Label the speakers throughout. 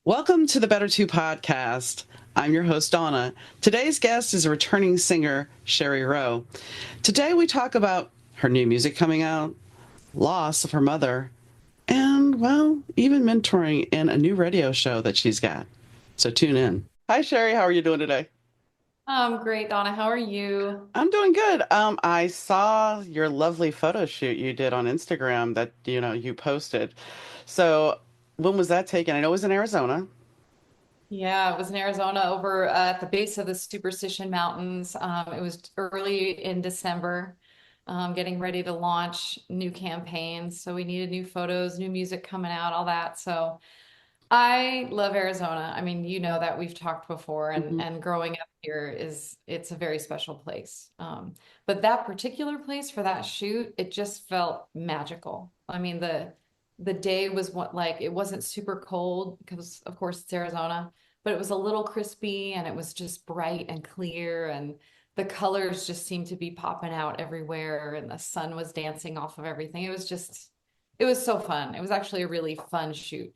Speaker 1: Welcome to the Better Two podcast. I'm your host, Donna. Today's guest is a returning singer, SHARI ROWE. Today we talk about her new music coming out, loss of her mother, and, well, even mentoring in a new radio show that she's got. So tune in. Hi, SHARI. How are you doing today?
Speaker 2: Great, Donna. How are you?
Speaker 1: I'm doing good. I saw your lovely photo shoot you did on Instagram that, you posted. So when was that taken? I know it was in Arizona.
Speaker 2: Yeah, it was in Arizona over at the base of the Superstition Mountains. It was early in December, getting ready to launch new campaigns. So we needed new photos, new music coming out, all that. So I love Arizona. I mean, you know that we've talked before,
Speaker 1: Mhm.
Speaker 2: and growing up here it's a very special place. But that particular place for that shoot, it just felt magical. I mean, the day was what like it wasn't super cold because of course it's Arizona, but it was a little crispy and it was just bright and clear and the colors just seemed to be popping out everywhere and the sun was dancing off of everything. It was so fun. It was actually a really fun shoot.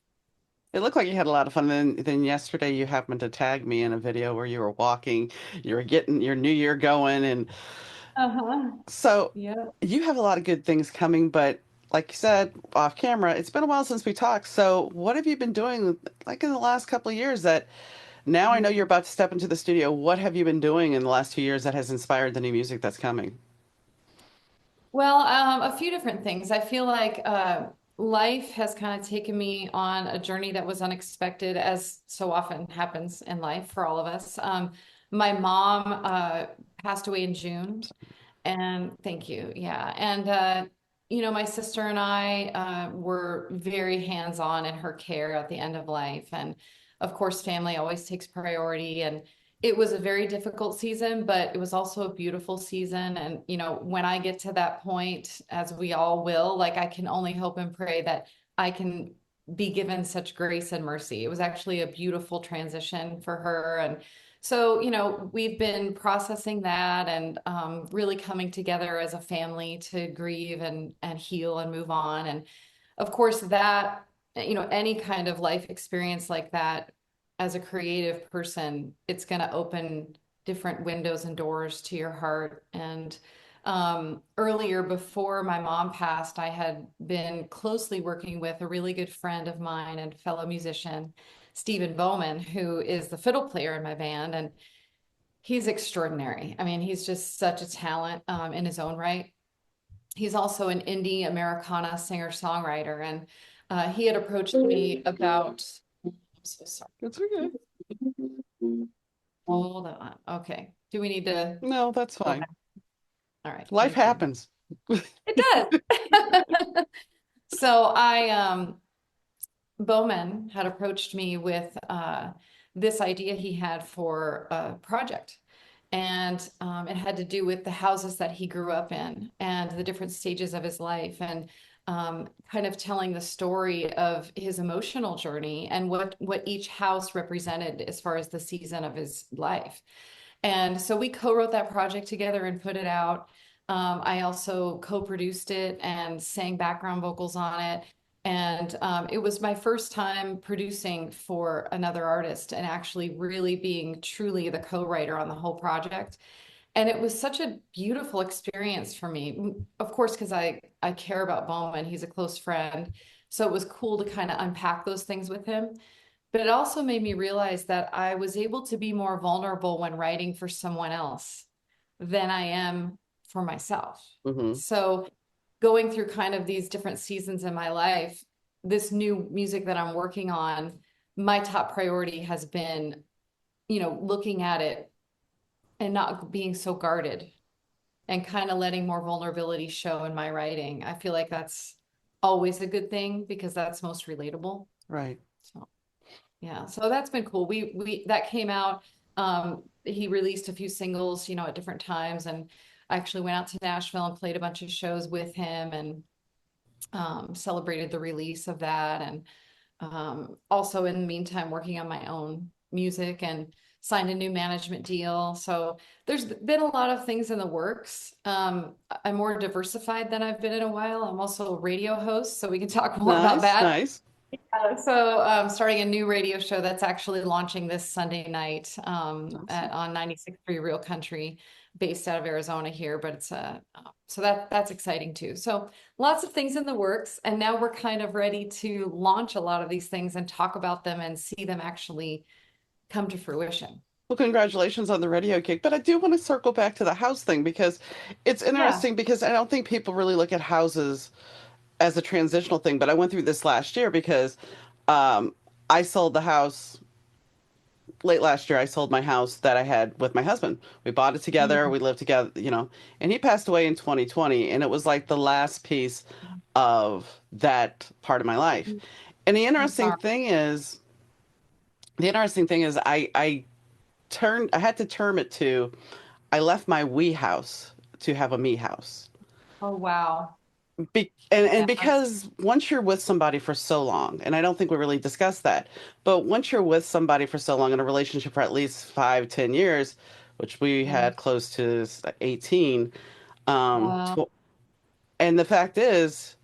Speaker 1: It looked like you had a lot of fun. Then yesterday you happened to tag me in a video where you were walking, you were getting your new year going, and
Speaker 2: Uh-huh.
Speaker 1: so
Speaker 2: Yeah.
Speaker 1: you have a lot of good things coming. But like you said off camera, it's been a while since we talked. So what have you been doing, like in the last couple of years? That now I know you're about to step into the studio. What have you been doing in the last 2 years that has inspired the new music that's coming?
Speaker 2: Well, a few different things. I feel like life has kind of taken me on a journey that was unexpected, as so often happens in life for all of us. My mom passed away in June, and thank you. Yeah. And, my sister and I were very hands-on in her care at the end of life. And of course, family always takes priority. And it was a very difficult season, but it was also a beautiful season. And, when I get to that point, as we all will, like I can only hope and pray that I can be given such grace and mercy. It was actually a beautiful transition for her. And so, we've been processing that and really coming together as a family to grieve and heal and move on. And of course, that, any kind of life experience like that, as a creative person, it's going to open different windows and doors to your heart. And earlier, before my mom passed, I had been closely working with a really good friend of mine and fellow musician, Stephen Bowman, who is the fiddle player in my band. And he's extraordinary. I mean, he's just such a talent in his own right. He's also an indie Americana singer-songwriter. And he had approached me about, I'm so sorry.
Speaker 1: It's okay.
Speaker 2: Hold on. Okay. Do we need to
Speaker 1: No, that's
Speaker 2: go
Speaker 1: fine.
Speaker 2: back? All right.
Speaker 1: Life
Speaker 2: Thank you.
Speaker 1: happens.
Speaker 2: It does. So Bowman had approached me with this idea he had for a project. And it had to do with the houses that he grew up in and the different stages of his life and kind of telling the story of his emotional journey and what each house represented as far as the season of his life. And so we co-wrote that project together and put it out. I also co-produced it and sang background vocals on it. And it was my first time producing for another artist and actually really being truly the co-writer on the whole project. And it was such a beautiful experience for me. Of course, because I care about Bowman. He's a close friend. So it was cool to kind of unpack those things with him. But it also made me realize that I was able to be more vulnerable when writing for someone else than I am for myself.
Speaker 1: Hmm.
Speaker 2: So going through kind of these different seasons in my life, this new music that I'm working on, my top priority has been, looking at it and not being so guarded and kind of letting more vulnerability show in my writing. I feel like that's always a good thing because that's most relatable.
Speaker 1: Right.
Speaker 2: So yeah, so that's been cool. We that came out. He released a few singles, at different times, and I actually went out to Nashville and played a bunch of shows with him and celebrated the release of that. And also in the meantime, working on my own music and signed a new management deal. So there's been a lot of things in the works. I'm more diversified than I've been in a while. I'm also a radio host, so we can talk more about
Speaker 1: Nice,
Speaker 2: that.
Speaker 1: nice.
Speaker 2: Starting a new radio show that's actually launching this Sunday night
Speaker 1: Awesome.
Speaker 2: on 96.3 Real Country, based out of Arizona here. But so that's exciting too. So lots of things in the works, and now we're kind of ready to launch a lot of these things and talk about them and see them actually come to fruition.
Speaker 1: Well, congratulations on the radio gig. But I do want to circle back to the house thing because it's
Speaker 2: Yeah.
Speaker 1: interesting because I don't think people really look at houses as a transitional thing. But I went through this last year because um, I sold the house late last year. I sold my house that I had with my husband. We bought it together.
Speaker 2: Mm.
Speaker 1: We lived together, and he passed away in 2020. And it was like the last piece of that part of my life. And
Speaker 2: I'm sorry.
Speaker 1: the interesting thing is I had to term it to, I left my we house to have a me house.
Speaker 2: Oh, wow.
Speaker 1: And
Speaker 2: Yeah.
Speaker 1: because once you're with somebody for so long, and I don't think we really discussed that, but once you're with somebody for so long in a relationship for at least 5, 10 years, which we
Speaker 2: Mm.
Speaker 1: had close to 18,
Speaker 2: Wow.
Speaker 1: and the fact is,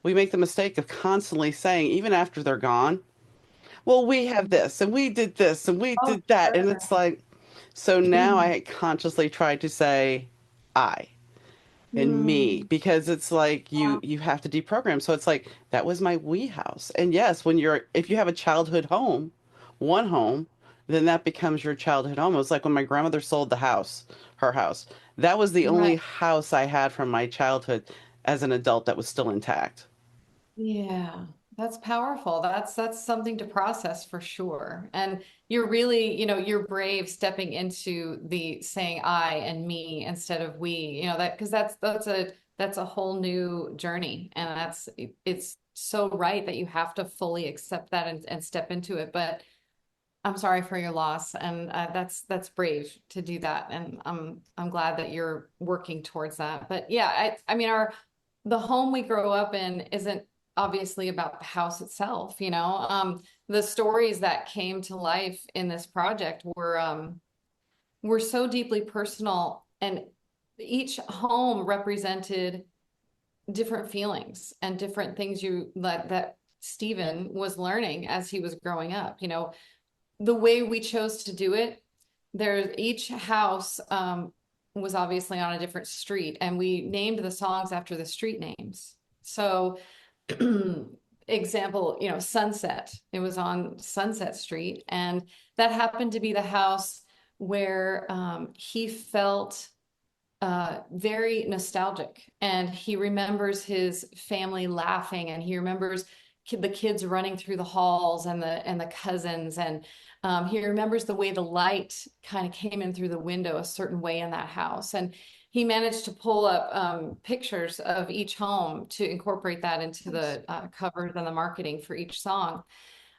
Speaker 1: we make the mistake of constantly saying, even after they're gone, well, we have this and we did this and we
Speaker 2: Oh,
Speaker 1: did that. And
Speaker 2: sure.
Speaker 1: it's like, so now I consciously try to say I and me
Speaker 2: Hmm.
Speaker 1: because it's like you
Speaker 2: Yeah.
Speaker 1: you have to deprogram. So it's like that was my wee house. And yes, if you have a childhood home, one home, then that becomes your childhood home. It was like when my grandmother sold her house. That was the only
Speaker 2: Right.
Speaker 1: house I had from my childhood as an adult that was still intact.
Speaker 2: Yeah, that's powerful. That's something to process for sure. And you're really, you're brave stepping into the saying I and me instead of we, that because that's a whole new journey. And it's so right that you have to fully accept that and step into it. But I'm sorry for your loss, and that's brave to do that. And I'm glad that you're working towards that. But yeah, I mean the home we grow up in isn't obviously about the house itself, you know. The stories that came to life in this project were so deeply personal, and each home represented different feelings and different things that Stephen was learning as he was growing up. The way we chose to do it, each house was obviously on a different street, and we named the songs after the street names. So, example, Sunset, it was on Sunset Street, and that happened to be the house where he felt very nostalgic, and he remembers his family laughing, and he remembers the kids running through the halls and the cousins, and he remembers the way the light kind of came in through the window a certain way in that house. And he managed to pull up pictures of each home to incorporate that into the covers and the marketing for each song.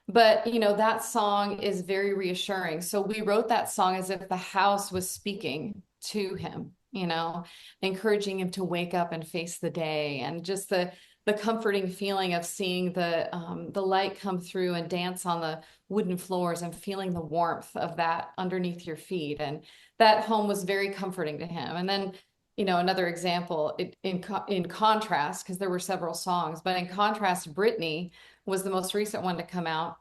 Speaker 2: But that song is very reassuring. So we wrote that song as if the house was speaking to him, encouraging him to wake up and face the day, and just the comforting feeling of seeing the light come through and dance on the wooden floors, and feeling the warmth of that underneath your feet. And that home was very comforting to him. And then, another example, in contrast, because there were several songs, but in contrast, Brittany was the most recent one to come out.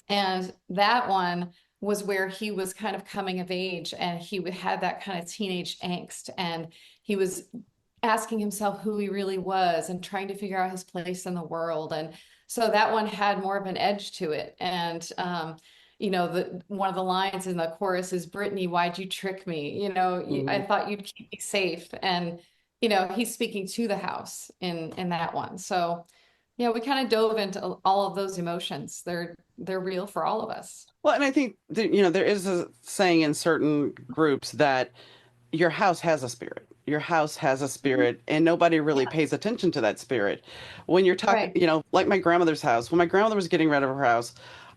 Speaker 2: And that one was where he was kind of coming of age, and he had that kind of teenage angst, and he was asking himself who he really was and trying to figure out his place in the world. And so that one had more of an edge to it. And the one of the lines in the chorus is, Brittany, why'd you trick me? I
Speaker 1: Mhm.
Speaker 2: thought you'd keep me safe. And he's speaking to the house in that one. So yeah, we kind of dove into all of those emotions. They're real for all of us.
Speaker 1: Well, and I think that, there is a saying in certain groups that your house has a spirit. Your house has a spirit, and nobody really
Speaker 2: Yeah.
Speaker 1: pays attention to that spirit. When you're talking,
Speaker 2: Right.
Speaker 1: like my grandmother's house, when my grandmother was getting rid of her house,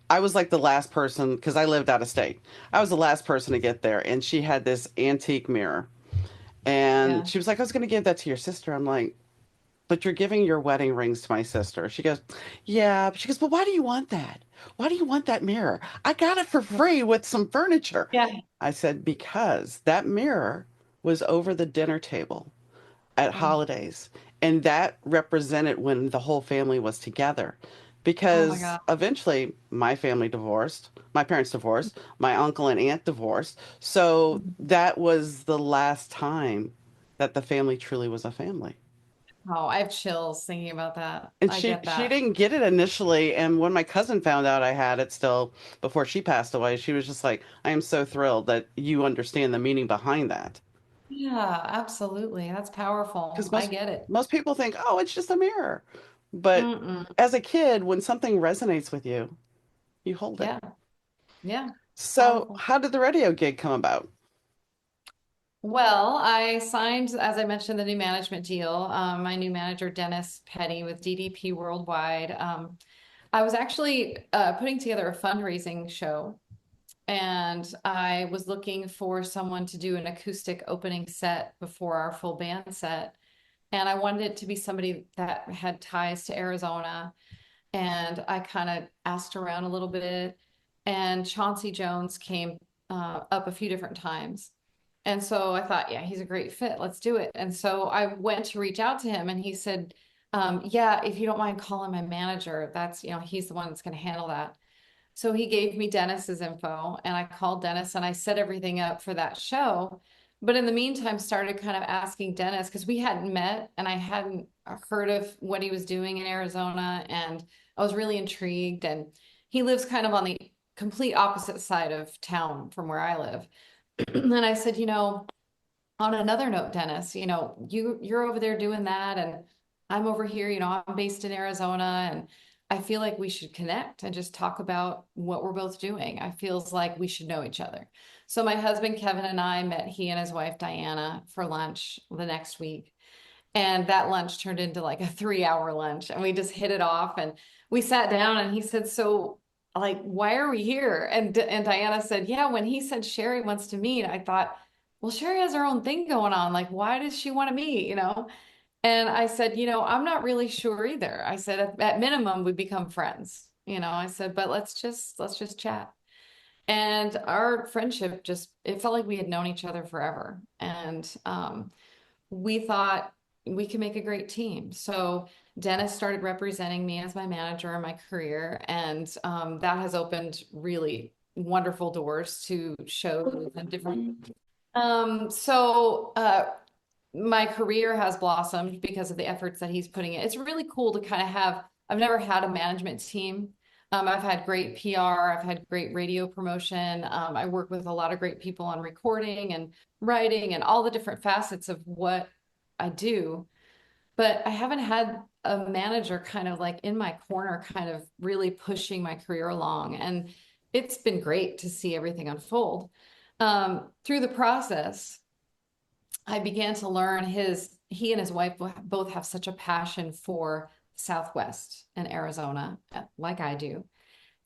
Speaker 1: I was like the last person because I lived out of state. I was the last person to get there, and she had this antique mirror. And
Speaker 2: Yeah.
Speaker 1: she was like, I was going to give that to your sister. I'm like, but you're giving your wedding rings to my sister. She goes, yeah. She goes, but why do you want that? Why do you want that mirror? I got it for free with some furniture.
Speaker 2: Yeah.
Speaker 1: I said, because that mirror was over the dinner table at
Speaker 2: Oh,
Speaker 1: holidays, and that represented when the whole family was together.
Speaker 2: Oh my
Speaker 1: because
Speaker 2: God.
Speaker 1: eventually my family divorced, my parents divorced, my uncle and aunt divorced. So that was the last time that the family truly was a family.
Speaker 2: Oh, I have chills thinking about that.
Speaker 1: And
Speaker 2: I
Speaker 1: she
Speaker 2: get
Speaker 1: she
Speaker 2: that.
Speaker 1: didn't get it initially, and when my cousin found out I had it still before she passed away, she was just like, "I am so thrilled that you understand the meaning behind that."
Speaker 2: Yeah, absolutely. That's powerful.
Speaker 1: Because
Speaker 2: I get it.
Speaker 1: most people think, "Oh, it's just a mirror." But
Speaker 2: Mm-mm.
Speaker 1: as a kid, when something resonates with you, you hold it.
Speaker 2: Yeah, yeah,
Speaker 1: So,
Speaker 2: powerful.
Speaker 1: how did the radio gig come about?
Speaker 2: Well, I signed, as I mentioned, the new management deal. My new manager, Dennis Petty with DDP Worldwide. I was actually putting together a fundraising show, and I was looking for someone to do an acoustic opening set before our full band set. And I wanted it to be somebody that had ties to Arizona. And I kind of asked around a little bit, and Chauncey Jones came up a few different times. And so I thought, yeah, he's a great fit. Let's do it. And so I went to reach out to him, and he said, yeah, if you don't mind calling my manager, that's, he's the one that's going to handle that. So he gave me Dennis's info, and I called Dennis and I set everything up for that show. But in the meantime, started kind of asking Dennis because we hadn't met and I hadn't heard of what he was doing in Arizona. And I was really intrigued. And he lives kind of on the complete opposite side of town from where I live. And I said, on another note, Dennis, you're over there doing that, and I'm over here, I'm based in Arizona, and I feel like we should connect and just talk about what we're both doing. I feels like we should know each other. So my husband Kevin and I met he and his wife Diana for lunch the next week. And that lunch turned into like a 3 hour lunch, and we just hit it off. And we sat down, and he said, "So, like, why are we here?" And Diana said, "Yeah, when he said Sherry wants to meet, I thought, well, Sherry has her own thing going on. Like, why does she want to meet, And I said, I'm not really sure either. I said, at minimum, we become friends, I said, but let's just chat. And our friendship just, it felt like we had known each other forever. And we thought we could make a great team. So Dennis started representing me as my manager in my career, and that has opened really wonderful doors to shows and different. My career has blossomed because of the efforts that he's putting in. It's really cool to kind of have. I've never had a management team. I've had great PR. I've had great radio promotion. I work with a lot of great people on recording and writing and all the different facets of what I do. But I haven't had a manager kind of like in my corner, kind of really pushing my career along. And it's been great to see everything unfold. Through the process, I began to learn he and his wife both have such a passion for Southwest and Arizona, like I do.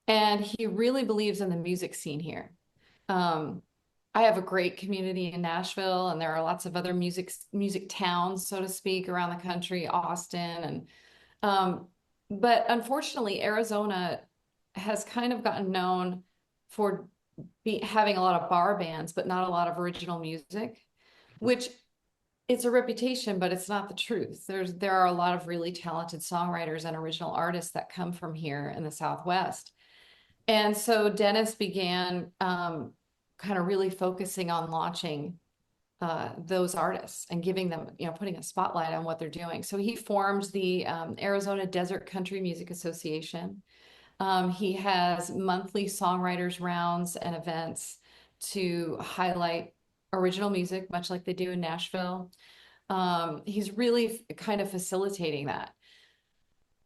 Speaker 2: And he really believes in the music scene here. Um, I have a great community in Nashville, and there are lots of other music towns, so to speak, around the country, Austin, and um, but unfortunately, Arizona has kind of gotten known for having a lot of bar bands, but not a lot of original music, which it's a reputation, but it's not the truth. There are a lot of really talented songwriters and original artists that come from here in the Southwest. And so Dennis began kind of really focusing on launching those artists and giving them, putting a spotlight on what they're doing. So he formed the Arizona Desert Country Music Association. He has monthly songwriters rounds and events to highlight original music, much like they do in Nashville. He's really kind of facilitating that.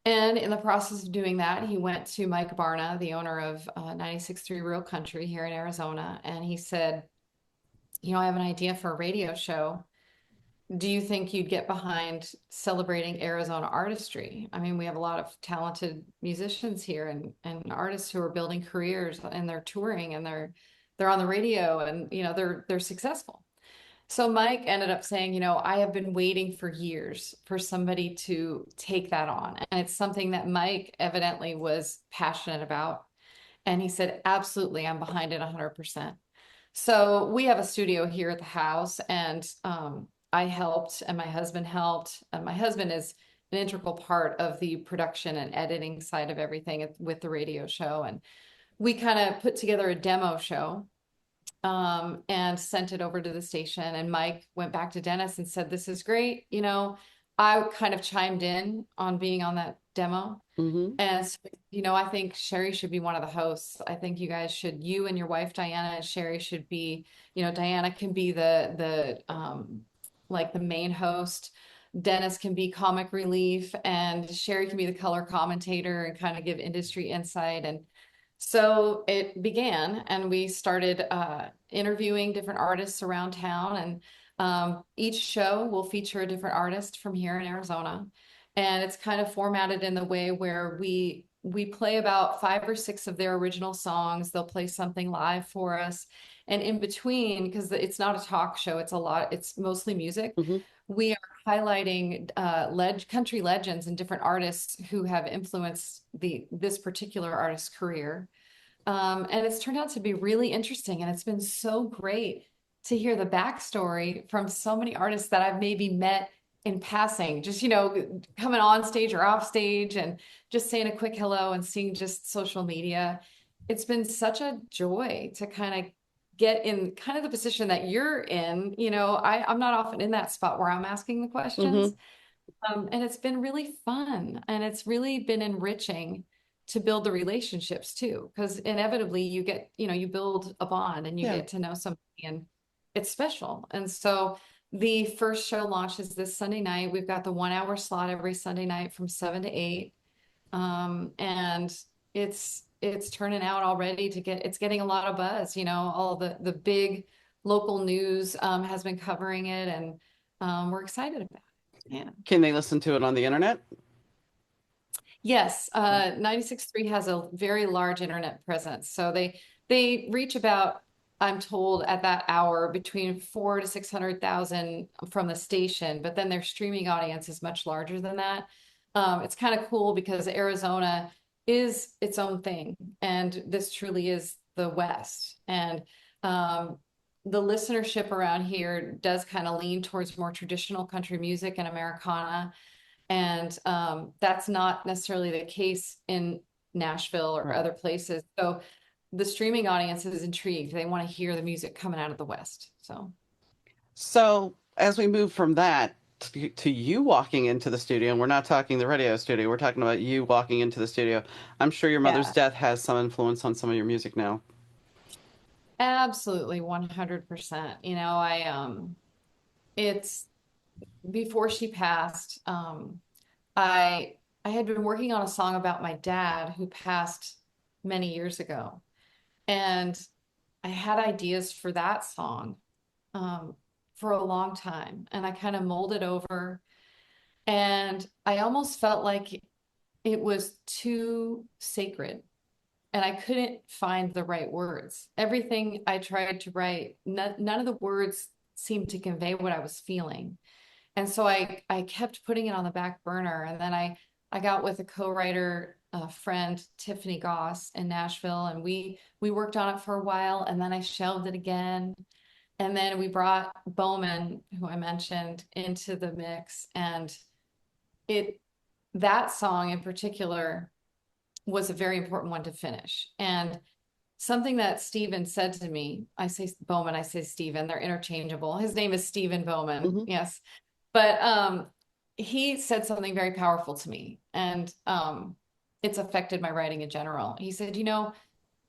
Speaker 2: And in the process of doing that, he went to Mike Barna, the owner of 96.3 Real Country here in Arizona, and he said, I have an idea for a radio show. Do you think you'd get behind celebrating Arizona artistry? I mean, we have a lot of talented musicians here and artists who are building careers, and they're touring, and they're on the radio, and they're successful. So Mike ended up saying, I have been waiting for years for somebody to take that on. And it's something that Mike evidently was passionate about. And he said, absolutely, I'm behind it 100%. So we have a studio here at the house, and I helped, and my husband helped. And my husband is an integral part of the production and editing side of everything with the radio show. And we kind of put together a demo show and sent it over to the station. And Mike went back to Dennis and said, "This is great." I kind of chimed in on being on that demo.
Speaker 1: Mm-hmm.
Speaker 2: And so, I think Sherry should be one of the hosts. I think you and your wife Diana and Sherry should be, Diana can be the like the main host. Dennis can be comic relief, and Sherry can be the color commentator and kind of give industry insight. And so it began, and we started interviewing different artists around town. And each show will feature a different artist from here in Arizona. And it's kind of formatted in the way where we play about 5 or 6 of their original songs. They'll play something live for us. And in between, because it's not a talk show, it's mostly music.
Speaker 1: Mm-hmm.
Speaker 2: We are highlighting country legends and different artists who have influenced this particular artist's career. And it's turned out to be really interesting. And it's been so great to hear the backstory from so many artists that I've maybe met in passing, just, coming on stage or off stage and just saying a quick hello and seeing just social media. It's been such a joy to kind of get in kind of the position that you're in. I'm not often in that spot where I'm asking the questions. And it's been really fun, and it's really been enriching to build the relationships too, because inevitably you build a bond and you
Speaker 1: Yeah.
Speaker 2: get to know somebody, and it's special. And so the first show launches this Sunday night. We've got the 1 hour slot every Sunday night from 7 to 8. And it's turning out already it's getting a lot of buzz. All the big local news has been covering it, and we're excited about it. Yeah.
Speaker 1: Can they listen to it on the internet?
Speaker 2: Yes, 96.3 has a very large internet presence. So they reach about, I'm told, at that hour between 4 to 600,000 from the station, but then their streaming audience is much larger than that. It's kind of cool because Arizona is its own thing, and this truly is the West. And the listenership around here does kind of lean towards more traditional country music and Americana. And that's not necessarily the case in Nashville or
Speaker 1: Right.
Speaker 2: other places. So the streaming audience is intrigued. They want to hear the music coming out of the West.
Speaker 1: So as we move from that to you walking into the studio, and we're not talking the radio studio, we're talking about you walking into the studio. I'm sure your mother's
Speaker 2: Yeah,
Speaker 1: death has some influence on some of your music now.
Speaker 2: absolutely 100%. It's before she passed, I I had been working on a song about my dad who passed many years ago. And I had ideas for that song um, for a long time. And I kind of molded over. And I almost felt like it was too sacred. And I couldn't find the right words. Everything I tried to write, none of the words seemed to convey what I was feeling. And so I kept putting it on the back burner. And then I got with a co-writer friend, Tiffany Goss in Nashville, and we worked on it for a while, and then I shelved it again. And then we brought Bowman, who I mentioned, into the mix. And it that song in particular was a very important one to finish. And something that Steven said to me, I say Bowman, I say Steven, they're interchangeable. His name is Steven Bowman.
Speaker 1: Hmm.
Speaker 2: Yes. But he said something very powerful to me, and it's affected my writing in general. He said,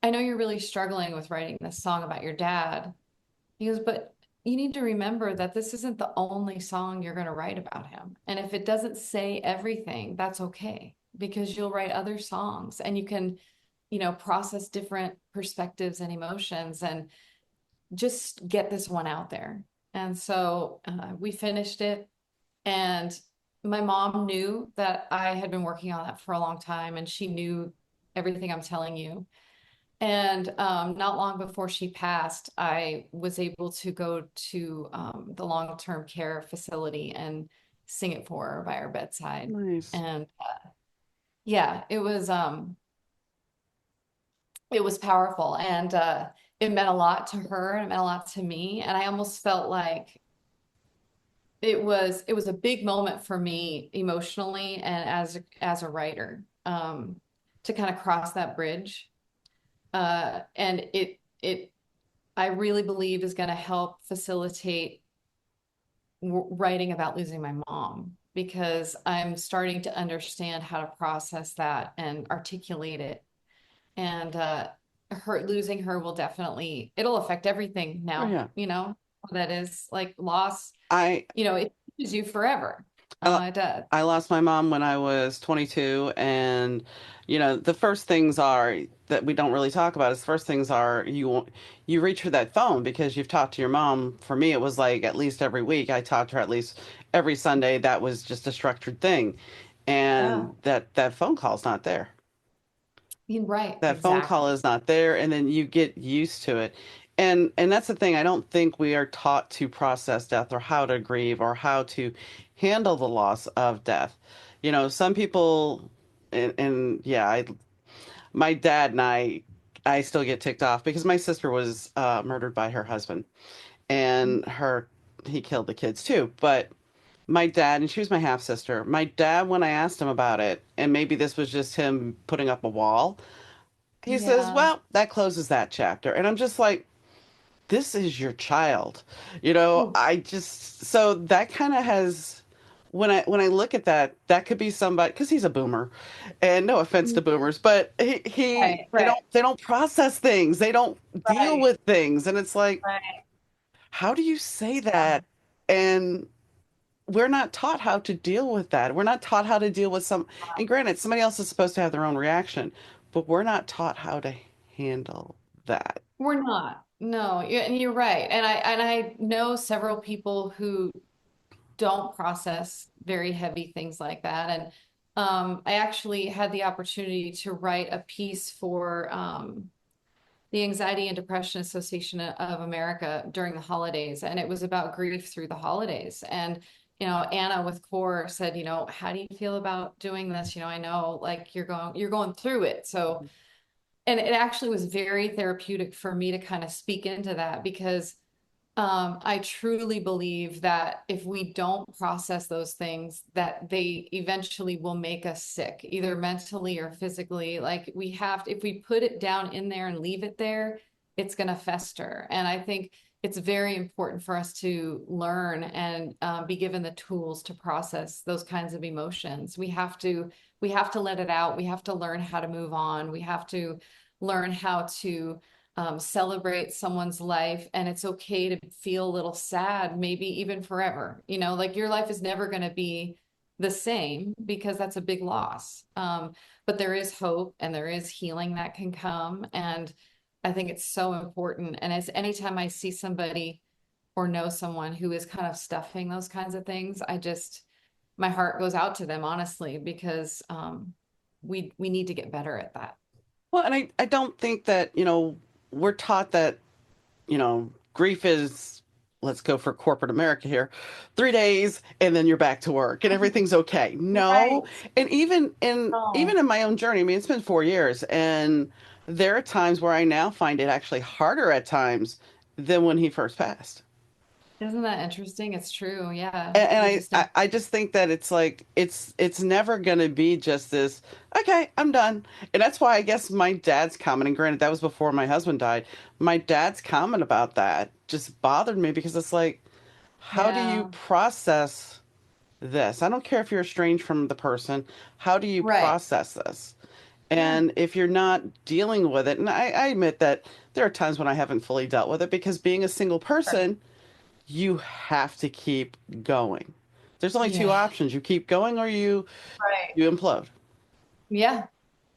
Speaker 2: I know you're really struggling with writing this song about your dad. He goes, but you need to remember that this isn't the only song you're going to write about him. And if it doesn't say everything, that's okay, because you'll write other songs and you can, process different perspectives and emotions and just get this one out there. And so we finished it, and my mom knew that I had been working on that for a long time, and she knew everything I'm telling you. And not long before she passed, I was able to go to the long-term care facility and sing it for her by her bedside.
Speaker 1: Nice.
Speaker 2: And yeah, it was powerful, and it meant a lot to her, and it meant a lot to me. And I almost felt like it was a big moment for me emotionally and as a writer, to kind of cross that bridge. And it I really believe is going to help facilitate writing about losing my mom, because I'm starting to understand how to process that and articulate it. And her losing her will definitely, it'll affect everything
Speaker 1: Oh
Speaker 2: now,
Speaker 1: yeah.
Speaker 2: that is like loss,
Speaker 1: I
Speaker 2: it changes you forever.
Speaker 1: I, lo-
Speaker 2: It does.
Speaker 1: I lost my mom when I was 22, and the first things are that we don't really talk about is first things are you reach for that phone because you've talked to your mom. For me, it was like at least every week. I talked to her at least every Sunday. That was just a structured thing,
Speaker 2: Yeah.
Speaker 1: and that phone call's not there.
Speaker 2: You're right.
Speaker 1: That phone call
Speaker 2: Exactly.
Speaker 1: is not there, and then you get used to it. And that's the thing. I don't think we are taught to process death or how to grieve or how to handle the loss of death. Some people, and yeah, my dad and I still get ticked off because my sister was murdered by her husband, and he killed the kids too. But my dad, and she was my half sister. My dad, when I asked him about it, and maybe this was just him putting up a wall, he says,
Speaker 2: Yeah.
Speaker 1: well, that closes that chapter. And I'm just like, this is your child.
Speaker 2: Oh,
Speaker 1: So that kind of has, when I look at that, that could be somebody, because he's a boomer, and no offense to boomers, but
Speaker 2: right,
Speaker 1: they
Speaker 2: right,
Speaker 1: don't process things, they don't deal
Speaker 2: right,
Speaker 1: with things, and it's like,
Speaker 2: right.
Speaker 1: how do you say
Speaker 2: Yeah.
Speaker 1: that? And we're not taught how to deal with that. We're not taught how to deal with and granted, somebody else is supposed to have their own reaction, but we're not taught how to handle that.
Speaker 2: We're not. No, and you're right. And I know several people who don't process very heavy things like that. And I actually had the opportunity to write a piece for the Anxiety and Depression Association of America during the holidays, and it was about grief through the holidays. And Anna with CORE said, how do you feel about doing this? I know like you're going through it. So, and it actually was very therapeutic for me to kind of speak into that, because I truly believe that if we don't process those things, that they eventually will make us sick, either mentally or physically. Like if we put it down in there and leave it there, it's going to fester. And I think it's very important for us to learn and be given the tools to process those kinds of emotions. We have to let it out. We have to learn how to move on. We have to learn how to celebrate someone's life, and it's okay to feel a little sad, maybe even forever. Like your life is never going to be the same, because that's a big loss. But there is hope and there is healing that can come. And I think it's so important. And as anytime I see somebody or know someone who is kind of stuffing those kinds of things, my heart goes out to them, honestly, because we need to get better at that.
Speaker 1: Well, and I don't think that, we're taught that, grief is, let's go for corporate America here, 3 days and then you're back to work and everything's okay. No.
Speaker 2: Right.
Speaker 1: And even
Speaker 2: Oh,
Speaker 1: in my own journey, I mean, it's been 4 years, and there are times where I now find it actually harder at times than when he first passed.
Speaker 2: isn't that interesting? It's true. Yeah.
Speaker 1: And
Speaker 2: We just never.
Speaker 1: I just think that it's like it's never gonna be just this, okay, I'm done. And that's why I guess my dad's comment, and granted that was before my husband died, my dad's comment about that just bothered me because it's like, how do you
Speaker 2: Yeah.
Speaker 1: process this? I don't care if you're estranged from the person, how do you
Speaker 2: Right.
Speaker 1: process this?
Speaker 2: Yeah.
Speaker 1: And if you're not dealing with it, and I admit that there are times when I haven't fully dealt with it because being a single
Speaker 2: Sure.
Speaker 1: person, you have to keep going. There's only two
Speaker 2: Yeah.
Speaker 1: options. You keep going or
Speaker 2: Right.
Speaker 1: you implode.
Speaker 2: Yeah.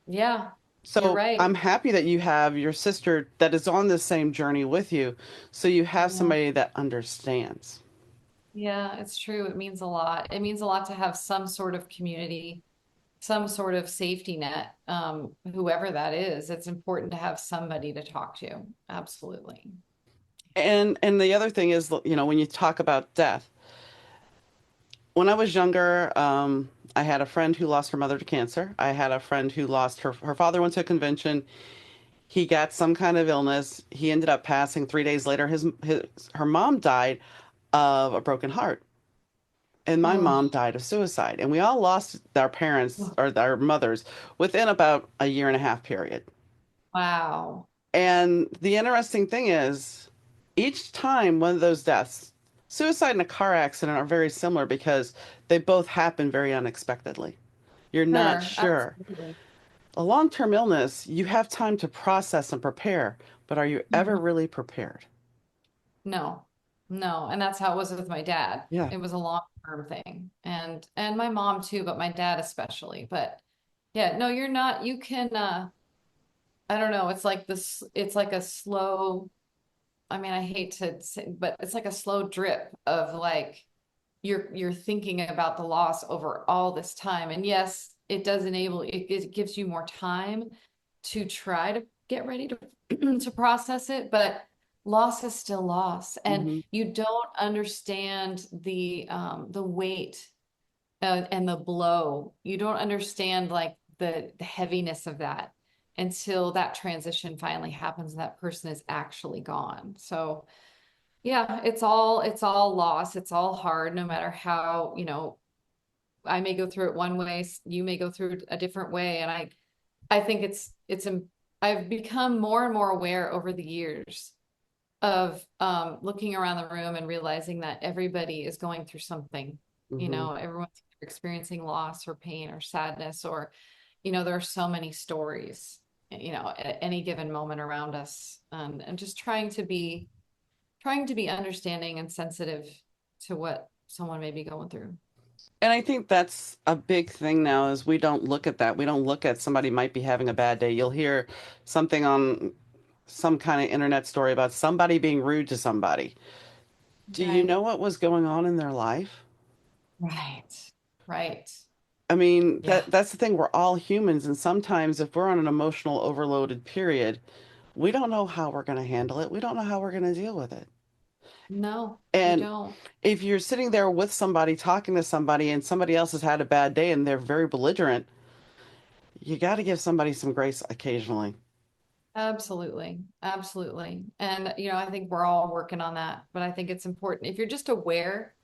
Speaker 2: Yeah. You're
Speaker 1: So
Speaker 2: right.
Speaker 1: I'm happy that you have your sister that is on the same journey with you. So you have
Speaker 2: Yeah.
Speaker 1: somebody that understands.
Speaker 2: Yeah, it's true. It means a lot. It means a lot to have some sort of community, some sort of safety net, whoever that is. It's important to have somebody to talk to. Absolutely.
Speaker 1: And the other thing is, when you talk about death, when I was younger, I had a friend who lost her mother to cancer. I had a friend who lost her father went to a convention. He got some kind of illness. He ended up passing 3 days later. Her mom died of a broken heart. and my
Speaker 2: Oh,
Speaker 1: mom died of suicide. And we all lost our parents or our mothers within about a year and a half period.
Speaker 2: wow.
Speaker 1: And the interesting thing is, each time one of those deaths, suicide and a car accident are very similar because they both happen very unexpectedly. You're not
Speaker 2: Sure,
Speaker 1: sure.
Speaker 2: absolutely.
Speaker 1: A long-term illness, you have time to process and prepare, but are you ever
Speaker 2: Mhm.
Speaker 1: really prepared?
Speaker 2: No, no. And that's how it was with my dad.
Speaker 1: Yeah.
Speaker 2: It was a long-term thing. And my mom too, but my dad especially. But yeah, no, you're not. You can I don't know, it's like this, it's like a slow, I mean, I hate to say, but it's like a slow drip of like you're thinking about the loss over all this time. And yes, it does enable it gives you more time to try to get ready to to process it, but loss is still loss, and
Speaker 1: Hmm.
Speaker 2: you don't understand the weight and the blow. You don't understand like the heaviness of that until that transition finally happens and that person is actually gone. So yeah, it's all loss. It's all hard, no matter how, I may go through it one way, you may go through it a different way. And I think I've become more and more aware over the years of looking around the room and realizing that everybody is going through something.
Speaker 1: Hmm.
Speaker 2: Everyone's experiencing loss or pain or sadness, or, there are so many stories, at any given moment around us. And just trying to be understanding and sensitive to what someone may be going through.
Speaker 1: And I think that's a big thing now is we don't look at that. We don't look at somebody might be having a bad day. You'll hear something on some kind of internet story about somebody being rude to somebody. Do you
Speaker 2: Right.
Speaker 1: know what was going on in their life?
Speaker 2: Right. Right.
Speaker 1: I mean,
Speaker 2: Yeah.
Speaker 1: that's the thing. We're all humans, and sometimes if we're on an emotional overloaded period, we don't know how we're going to handle it. We don't know how we're going to deal with it.
Speaker 2: No, we
Speaker 1: And
Speaker 2: don't.
Speaker 1: if you're sitting there with somebody, talking to somebody, and somebody else has had a bad day and they're very belligerent, you got to give somebody some grace occasionally.
Speaker 2: Absolutely. Absolutely. And, I think we're all working on that, but I think it's important. If you're just aware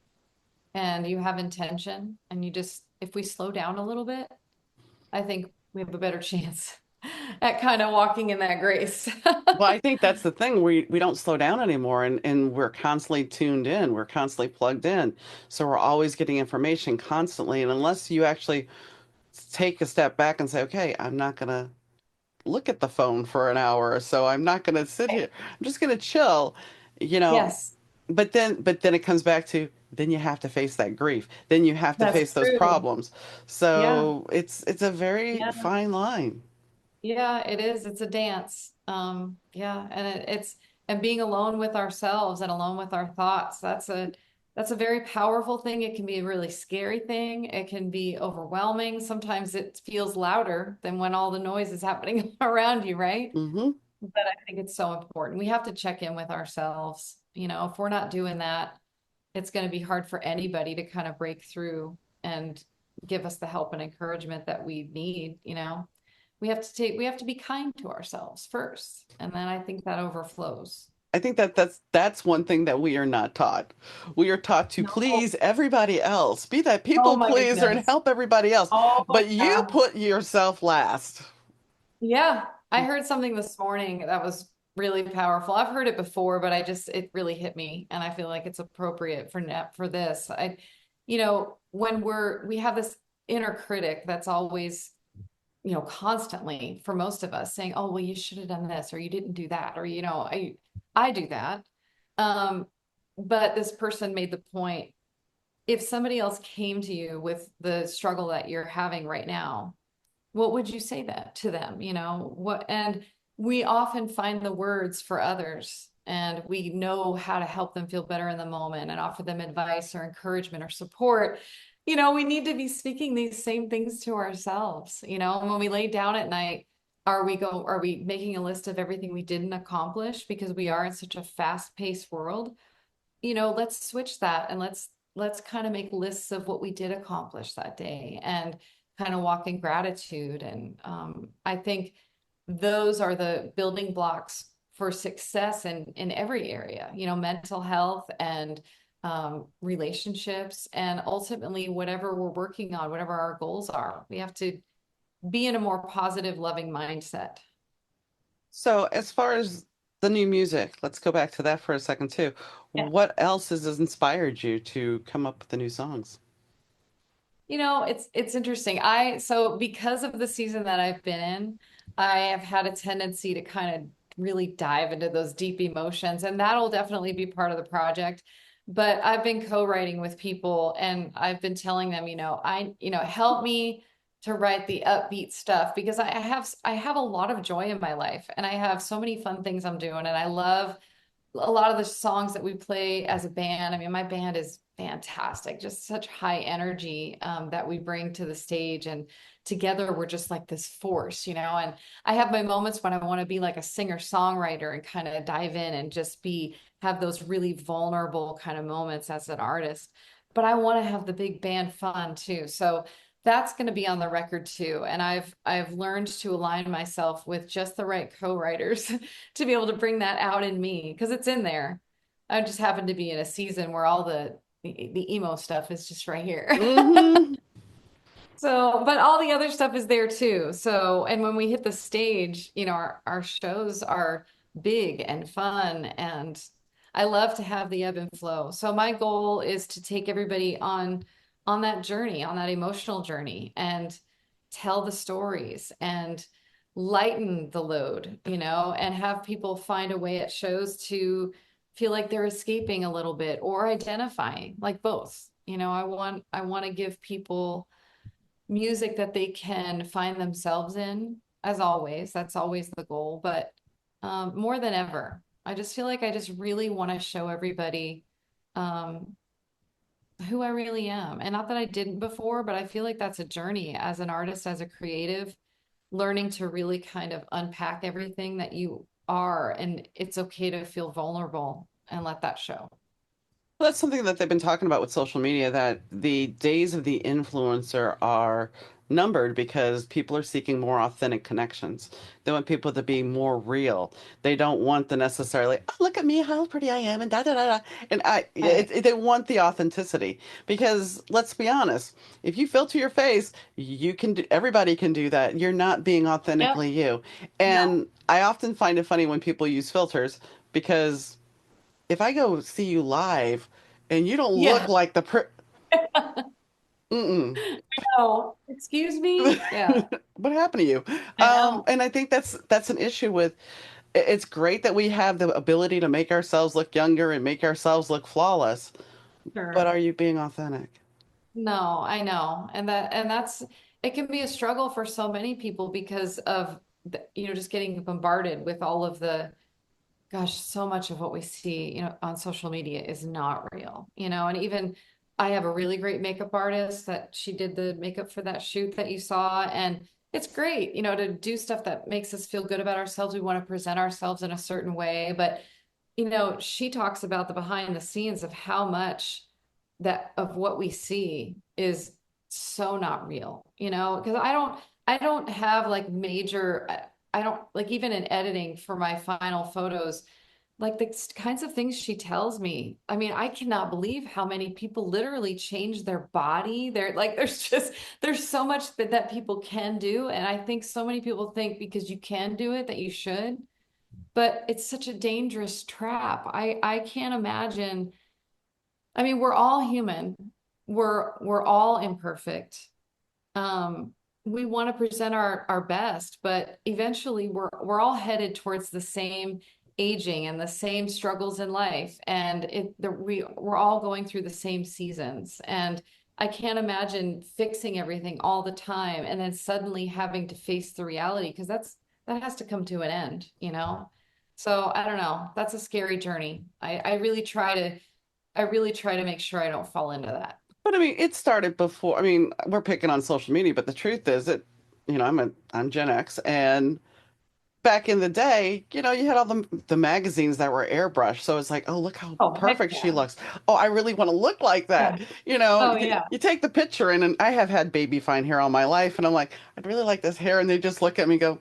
Speaker 2: and you have intention and if we slow down a little bit, I think we have a better chance at kind of walking in that grace.
Speaker 1: Well, I think that's the thing. We don't slow down anymore, and we're constantly tuned in. We're constantly plugged in. So we're always getting information constantly. And unless you actually take a step back and say, okay, I'm not gonna look at the phone for an hour or so. I'm not gonna sit here. I'm just gonna chill, you know.
Speaker 2: Yes,
Speaker 1: But then it comes back to then you have to face that grief. Then you have to
Speaker 2: that's
Speaker 1: face those
Speaker 2: true.
Speaker 1: problems.
Speaker 2: Yeah.
Speaker 1: So it's a very
Speaker 2: Yeah.
Speaker 1: fine line.
Speaker 2: Yeah, it is. It's a dance. Yeah, and and being alone with ourselves and alone with our thoughts. That's a very powerful thing. It can be a really scary thing. It can be overwhelming. Sometimes it feels louder than when all the noise is happening around you, right?
Speaker 1: Hmm.
Speaker 2: But I think it's so important. We have to check in with ourselves. If we're not doing that, it's going to be hard for anybody to kind of break through and give us the help and encouragement that we need. We have to be kind to ourselves first, and then I think that overflows.
Speaker 1: I think that's one thing that we are not taught. We are taught to
Speaker 2: No.
Speaker 1: please everybody else, be that
Speaker 2: Oh
Speaker 1: people
Speaker 2: my
Speaker 1: pleaser and
Speaker 2: goodness.
Speaker 1: help everybody else.
Speaker 2: Oh
Speaker 1: But you
Speaker 2: yeah.
Speaker 1: put yourself last.
Speaker 2: Yeah, I heard something this morning that was really powerful. I've heard it before, but it really hit me, and I feel like it's appropriate for this. When we have this inner critic that's always, constantly for most of us saying, "Oh, well, you should have done this, or you didn't do that," or I do that. Um, but this person made the point, if somebody else came to you with the struggle that you're having right now, what would you say that to them? And we often find the words for others, and we know how to help them feel better in the moment and offer them advice or encouragement or support. We need to be speaking these same things to ourselves. And when we lay down at night, are we making a list of everything we didn't accomplish because we are in such a fast-paced world? Let's switch that, and let's kind of make lists of what we did accomplish that day and kind of walk in gratitude. And I think those are the building blocks for success in every area, mental health and relationships, and ultimately whatever we're working on, whatever our goals are. We have to be in a more positive, loving mindset.
Speaker 1: So, as far as the new music, let's go back to that for a second too.
Speaker 2: Yeah.
Speaker 1: What else has inspired you to come up with the new songs?
Speaker 2: It's interesting. So because of the season that I've been in, I have had a tendency to kind of really dive into those deep emotions, and that'll definitely be part of the project. But I've been co-writing with people, and I've been telling them, help me to write the upbeat stuff, because I have a lot of joy in my life, and I have so many fun things I'm doing, and I love a lot of the songs that we play as a band. I mean, my band is fantastic, just such high energy that we bring to the stage. And together we're just like this force, And I have my moments when I want to be like a singer-songwriter and kind of dive in and just have those really vulnerable kind of moments as an artist. But I want to have the big band fun too. So that's going to be on the record too. And I've learned to align myself with just the right co-writers to be able to bring that out in me, because it's in there. I just happen to be in a season where all the emo stuff is just right here.
Speaker 1: Hmm.
Speaker 2: So, but all the other stuff is there too. So, and when we hit the stage, our shows are big and fun, and I love to have the ebb and flow. So my goal is to take everybody on that journey, on that emotional journey, and tell the stories and lighten the load, and have people find a way at shows to feel like they're escaping a little bit or identifying, like both. I want to give people music that they can find themselves in, as always. That's always the goal. But more than ever, I just feel like I just really want to show everybody um, who I really am. And not that I didn't before, but I feel like that's a journey as an artist, as a creative, learning to really kind of unpack everything that you are. And it's okay to feel vulnerable and let that show.
Speaker 1: Well, that's something that they've been talking about with social media, that the days of the influencer are numbered because people are seeking more authentic connections. They want people to be more real. They don't want the necessarily, oh, look at me, how pretty I am, and da da da da. And
Speaker 2: Right.
Speaker 1: they want the authenticity because let's be honest, if you filter your face, you can do, everybody can do that. You're not being
Speaker 2: Yep.
Speaker 1: authentically you.
Speaker 2: No.
Speaker 1: And I often find it funny when people use filters because if I go see you live and you don't look
Speaker 2: Yeah.
Speaker 1: like the mm-mm.
Speaker 2: Oh, excuse me. Yeah,
Speaker 1: What happened to you?
Speaker 2: I know.
Speaker 1: And I think that's an issue with it's great that we have the ability to make ourselves look younger and make ourselves look flawless, but
Speaker 2: Sure.
Speaker 1: are you being authentic?
Speaker 2: No, I know. And that's it can be a struggle for so many people because of just getting bombarded with all of the gosh, so much of what we see, on social media is not real, and even I have a really great makeup artist that she did the makeup for that shoot that you saw. And it's great, to do stuff that makes us feel good about ourselves. We want to present ourselves in a certain way. But, she talks about the behind the scenes of how much that of what we see is so not real, because I don't have like major, I don't like, even in editing for my final photos, like the kinds of things she tells me. I mean, I cannot believe how many people literally change their body. They're like, there's so much that people can do. And I think so many people think because you can do it that you should, but it's such a dangerous trap. I can't imagine. I mean, we're all human. We're all imperfect. Um, we want to present our best, but eventually we're all headed towards the same aging and the same struggles in life, and we're all going through the same seasons. And I can't imagine fixing everything all the time and then suddenly having to face the reality, because that has to come to an end. So I don't know. That's a scary journey. I really try to make sure I don't fall into that.
Speaker 1: But I mean, it started before. I mean, we're picking on social media, but the truth is I'm Gen X, and back in the day, you had all the magazines that were airbrushed. So it's like, oh, look how
Speaker 2: Oh, heck
Speaker 1: perfect she
Speaker 2: yeah.
Speaker 1: looks. Oh, I really want to look like
Speaker 2: Yeah.
Speaker 1: that.
Speaker 2: Oh, yeah.
Speaker 1: You take the picture and I have had baby fine hair all my life, and I'm like, I'd really like this hair, and they just look at me and go,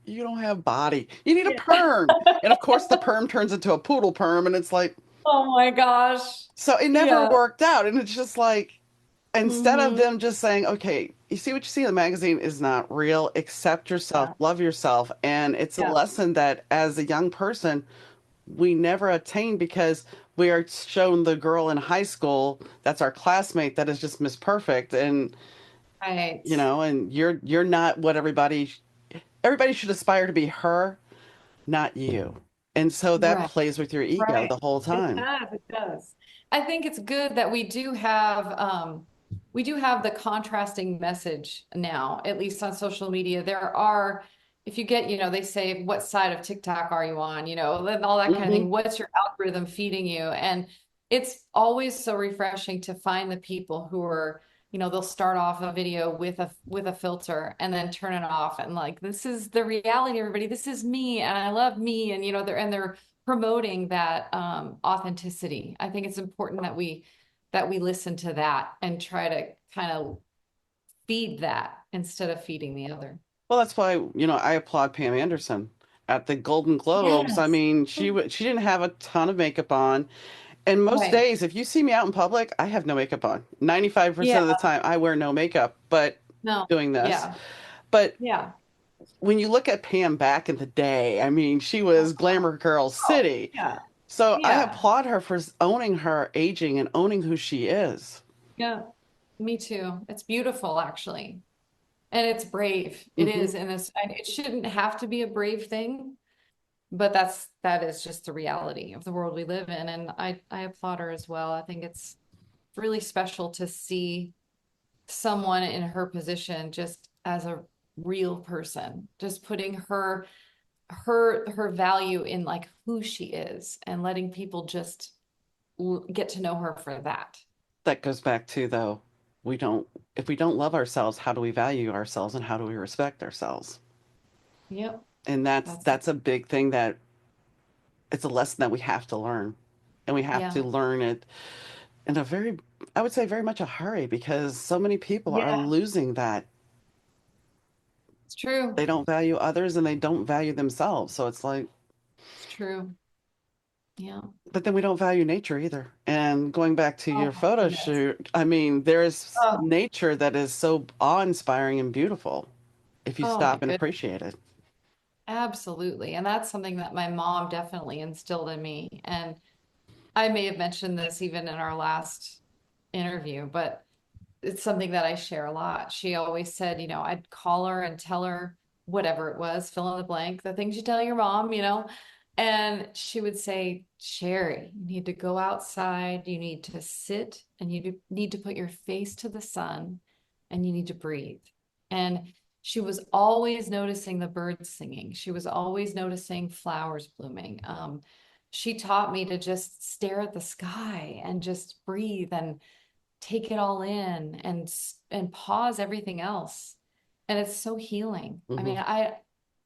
Speaker 1: you don't have body. You need a
Speaker 2: Yeah.
Speaker 1: perm. And of course, the perm turns into a poodle perm, and it's like,
Speaker 2: Oh my gosh.
Speaker 1: So it never
Speaker 2: Yeah.
Speaker 1: worked out. And it's just like, instead of
Speaker 2: Hmm.
Speaker 1: them just saying, okay, you see what you see in the magazine is not real, accept yourself,
Speaker 2: Yeah.
Speaker 1: love yourself. And it's a
Speaker 2: Yeah.
Speaker 1: lesson that as a young person, we never attain because we are shown the girl in high school that's our classmate that is just Miss Perfect. And,
Speaker 2: Right.
Speaker 1: and you're not what everybody should aspire to be her, not you. And so that
Speaker 2: Right.
Speaker 1: plays with your ego
Speaker 2: Right.
Speaker 1: the whole
Speaker 2: It
Speaker 1: time.
Speaker 2: does. It does. I think it's good that we do have the contrasting message now, at least on social media. There are, if you get, they say, what side of TikTok are you on? And all that kind of thing.
Speaker 1: Hmm.
Speaker 2: What's your algorithm feeding you? And it's always so refreshing to find the people who are, they'll start off a video with a filter and then turn it off and like, this is the reality, everybody. This is me and I love me. And they're promoting that authenticity. I think it's important that we listen to that and try to kind of feed that instead of feeding the other.
Speaker 1: Well, that's why, I applaud Pam Anderson at the Golden Globes. I
Speaker 2: Yes.
Speaker 1: mean, she didn't have a ton of makeup on. And most
Speaker 2: Right.
Speaker 1: days, if you see me out in public, I have no makeup on. 95%
Speaker 2: Yeah.
Speaker 1: of the time, I wear no makeup, but
Speaker 2: No.
Speaker 1: doing this.
Speaker 2: Yeah.
Speaker 1: But
Speaker 2: Yeah.
Speaker 1: when you look at Pam back in the day, I mean, she was Glamour Girl
Speaker 2: Oh,
Speaker 1: City.
Speaker 2: yeah.
Speaker 1: So I
Speaker 2: Yeah.
Speaker 1: applaud her for owning her aging and owning who she is.
Speaker 2: Yeah. Me too. It's beautiful, actually. And it's brave. It
Speaker 1: Hmm.
Speaker 2: is. And it shouldn't have to be a brave thing, but that is just the reality of the world we live in. And I applaud her as well. I think it's really special to see someone in her position just as a real person, just putting her value in like who she is and letting people just get to know her for that.
Speaker 1: That goes back to, though, we don't, if we don't love ourselves, how do we value ourselves and how do we respect ourselves?
Speaker 2: Yep,
Speaker 1: And that's
Speaker 2: that's it.
Speaker 1: that's a big thing that it's a lesson that we have to learn. And we have
Speaker 2: Yeah.
Speaker 1: to learn it in a very, I would say, very much a hurry because so many people are
Speaker 2: Yeah,
Speaker 1: losing that.
Speaker 2: it's true.
Speaker 1: They don't value others and they don't value themselves. So it's like,
Speaker 2: It's true. Yeah.
Speaker 1: but then we don't value nature either. And going back to
Speaker 2: Oh
Speaker 1: your
Speaker 2: my
Speaker 1: photo
Speaker 2: goodness.
Speaker 1: shoot, I mean, there's
Speaker 2: Oh,
Speaker 1: nature that is so awe-inspiring and beautiful if you
Speaker 2: oh my
Speaker 1: stop and
Speaker 2: goodness.
Speaker 1: appreciate it.
Speaker 2: Absolutely. And that's something that my mom definitely instilled in me. And I may have mentioned this even in our last interview, but it's something that I share a lot. She always said, I'd call her and tell her whatever it was, fill in the blank, the things you tell your mom. And she would say, Sherry, you need to go outside, you need to sit, and need to put your face to the sun, and you need to breathe. And she was always noticing the birds singing. She was always noticing flowers blooming. She taught me to just stare at the sky and just breathe and take it all in and pause everything else. And it's so healing. I
Speaker 1: Hmm.
Speaker 2: mean,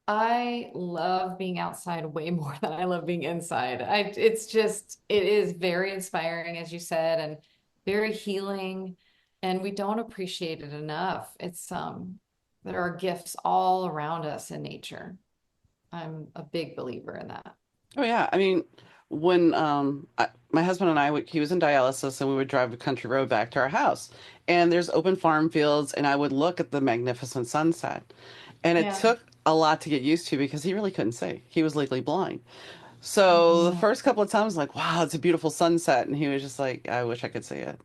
Speaker 2: I love being outside way more than I love being inside. It is very inspiring, as you said, and very healing. And we don't appreciate it enough. There are gifts all around us in nature. I'm a big believer in that.
Speaker 1: Oh yeah, I mean, when my husband and he was in dialysis, and we would drive a country road back to our house, and there's open farm fields, and I would look at the magnificent sunset, and it
Speaker 2: Yeah.
Speaker 1: took a lot to get used to because he really couldn't see. He was legally blind. So the
Speaker 2: Mhm.
Speaker 1: first couple of times, like, wow, it's a beautiful sunset, and he was just like, I wish I could see it.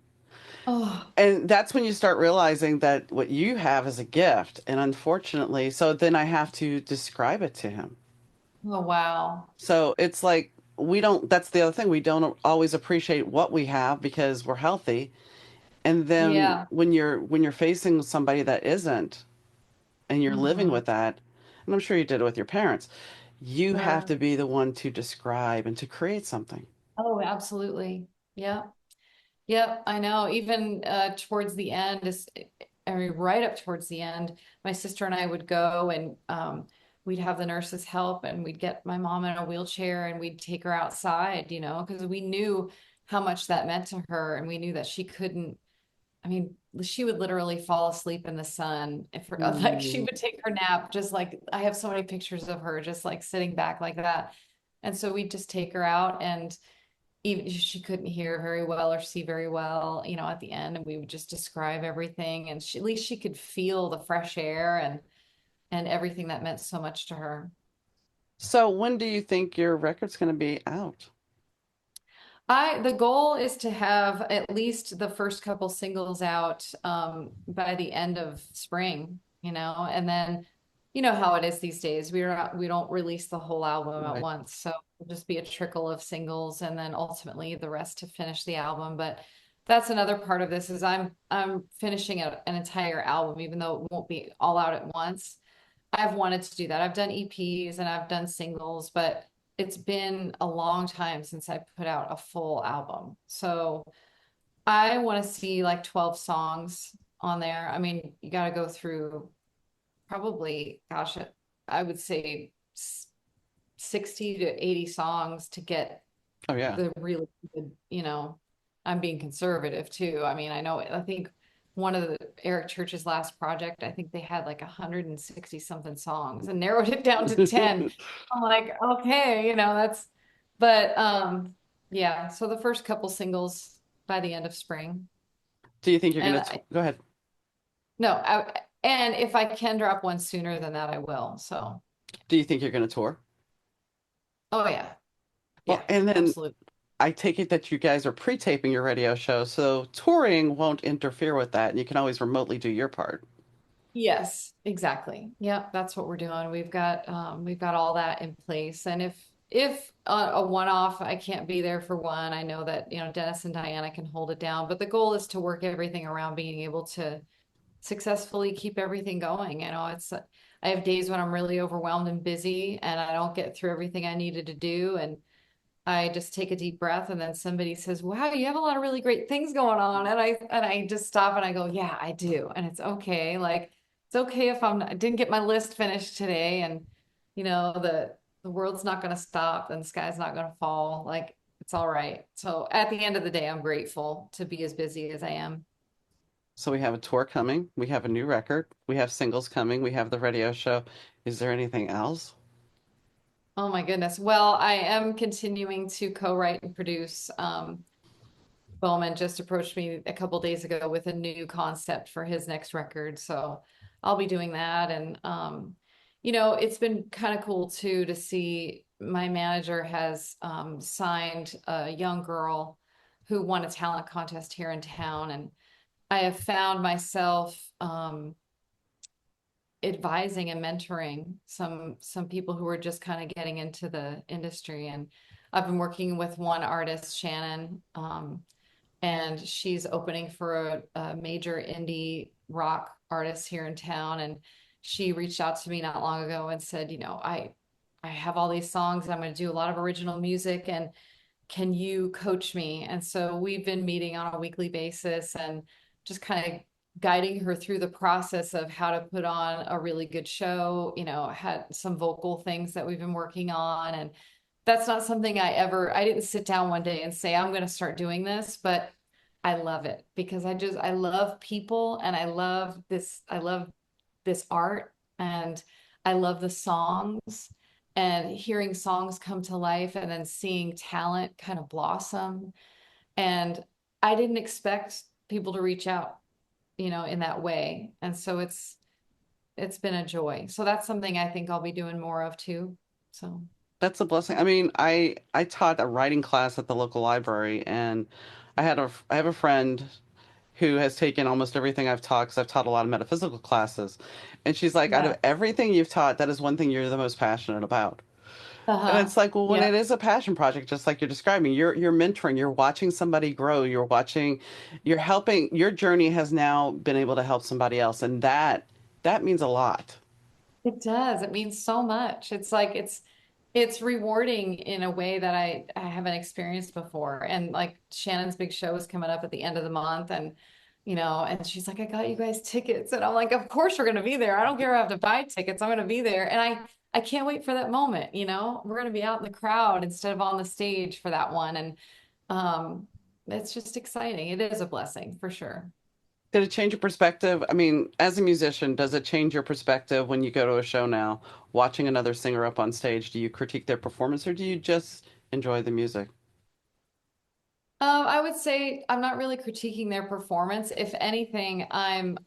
Speaker 2: Oh,
Speaker 1: And that's when you start realizing that what you have is a gift, and unfortunately, so then I have to describe it to him.
Speaker 2: oh wow.
Speaker 1: So it's like we don't, that's the other thing. We don't always appreciate what we have because we're healthy. And then
Speaker 2: Yeah.
Speaker 1: when you're facing somebody that isn't and you're living
Speaker 2: Hmm.
Speaker 1: with that, and I'm sure you did it with your parents, you have
Speaker 2: Sure.
Speaker 1: to be the one to describe and to create something.
Speaker 2: Oh, absolutely. Yeah. Yep, I know. Even towards the end, I mean, right up towards the end, my sister and I would go and we'd have the nurses help and we'd get my mom in a wheelchair and we'd take her outside, because we knew how much that meant to her and we knew that she couldn't, I mean, she would literally fall asleep in the sun if like she
Speaker 1: Mm.
Speaker 2: would take her nap, just like I have so many pictures of her just like sitting back like that. And so we'd just take her out and even she couldn't hear very well or see very well, at the end, and we would just describe everything, and at least she could feel the fresh air and everything that meant so much to her.
Speaker 1: So when do you think your record's going to be out?
Speaker 2: The goal is to have at least the first couple singles out by the end of spring, and then you know how it is these days. We don't release the whole album at
Speaker 1: Right.
Speaker 2: once. So it'll just be a trickle of singles and then ultimately the rest to finish the album. But that's another part of this is I'm finishing an entire album, even though it won't be all out at once. I've wanted to do that. I've done EPs and I've done singles, but it's been a long time since I put out a full album. So I want to see like 12 songs on there. I mean, you got to go through probably, gosh, I would say 60 to 80 songs to get
Speaker 1: Oh yeah.
Speaker 2: the really good, I'm being conservative too. I mean, I think one of the Eric Church's last project, I think they had like 160 something songs and narrowed it down to 10. I'm like, okay, but yeah, so the first couple singles by the end of spring.
Speaker 1: Do you think you're
Speaker 2: And
Speaker 1: going to go ahead?
Speaker 2: no, and if I can drop one sooner than that, I will. So,
Speaker 1: Do you think you're going to tour?
Speaker 2: oh yeah,
Speaker 1: Well,
Speaker 2: yeah,
Speaker 1: and then
Speaker 2: absolutely.
Speaker 1: I take it that you guys are pre-taping your radio show, so touring won't interfere with that, and you can always remotely do your part.
Speaker 2: Yes, exactly. Yeah, that's what we're doing. We've got all that in place. And if a one-off, I can't be there for one. I know that, Dennis and Diana can hold it down, but the goal is to work everything around being able to successfully keep everything going. I have days when I'm really overwhelmed and busy and I don't get through everything I needed to do. And I just take a deep breath and then somebody says, "Wow, you have a lot of really great things going on." And I just stop and I go, "Yeah, I do." And it's okay. Like it's okay if I didn't get my list finished today and the world's not going to stop and the sky's not going to fall. Like it's all right. So at the end of the day, I'm grateful to be as busy as I am.
Speaker 1: So we have a tour coming, we have a new record, we have singles coming, we have the radio show. Is there anything else?
Speaker 2: Oh my goodness. Well, I am continuing to co-write and produce. Bowman just approached me a couple days ago with a new concept for his next record. So I'll be doing that. And, it's been kind of cool too to see my manager has signed a young girl who won a talent contest here in town. And I have found myself advising and mentoring some people who are just kind of getting into the industry. And I've been working with one artist, Shannon. And she's opening for a major indie rock artist here in town. And she reached out to me not long ago and said, I have all these songs. I'm going to do a lot of original music, and can you coach me? And so we've been meeting on a weekly basis and just kind of guiding her through the process of how to put on a really good show, had some vocal things that we've been working on. And that's not something I didn't sit down one day and say, I'm going to start doing this, but I love it because I love people and I love this art and I love the songs and hearing songs come to life and then seeing talent kind of blossom. And I didn't expect people to reach out, in that way. And so it's been a joy. So that's something I think I'll be doing more of too. So
Speaker 1: That's a blessing. I mean, I taught a writing class at the local library, and I have a friend who has taken almost everything I've taught because I've taught a lot of metaphysical classes, and she's like, out of
Speaker 2: yeah.
Speaker 1: everything you've taught, that is one thing you're the most passionate about. And
Speaker 2: Uh-huh.
Speaker 1: it's like, well, when
Speaker 2: Yeah.
Speaker 1: it is a passion project, just like you're describing, you're mentoring, you're watching somebody grow, you're helping. Your journey has now been able to help somebody else, and that means a lot.
Speaker 2: It does. It means so much. It's like it's rewarding in a way that I haven't experienced before. And like Shannon's big show is coming up at the end of the month and and she's like, I got you guys tickets. And I'm like, of course we're gonna be there. I don't care if I have to buy tickets. I'm gonna be there. And I can't wait for that moment, We're gonna be out in the crowd instead of on the stage for that one. And um it's just exciting. It is a blessing for sure.
Speaker 1: Did it change your perspective? I mean, as a musician, does it change your perspective when you go to a show now, watching another singer up on stage? Do you critique their performance or do you just enjoy the music?
Speaker 2: I would say I'm not really critiquing their performance. If anything, I'm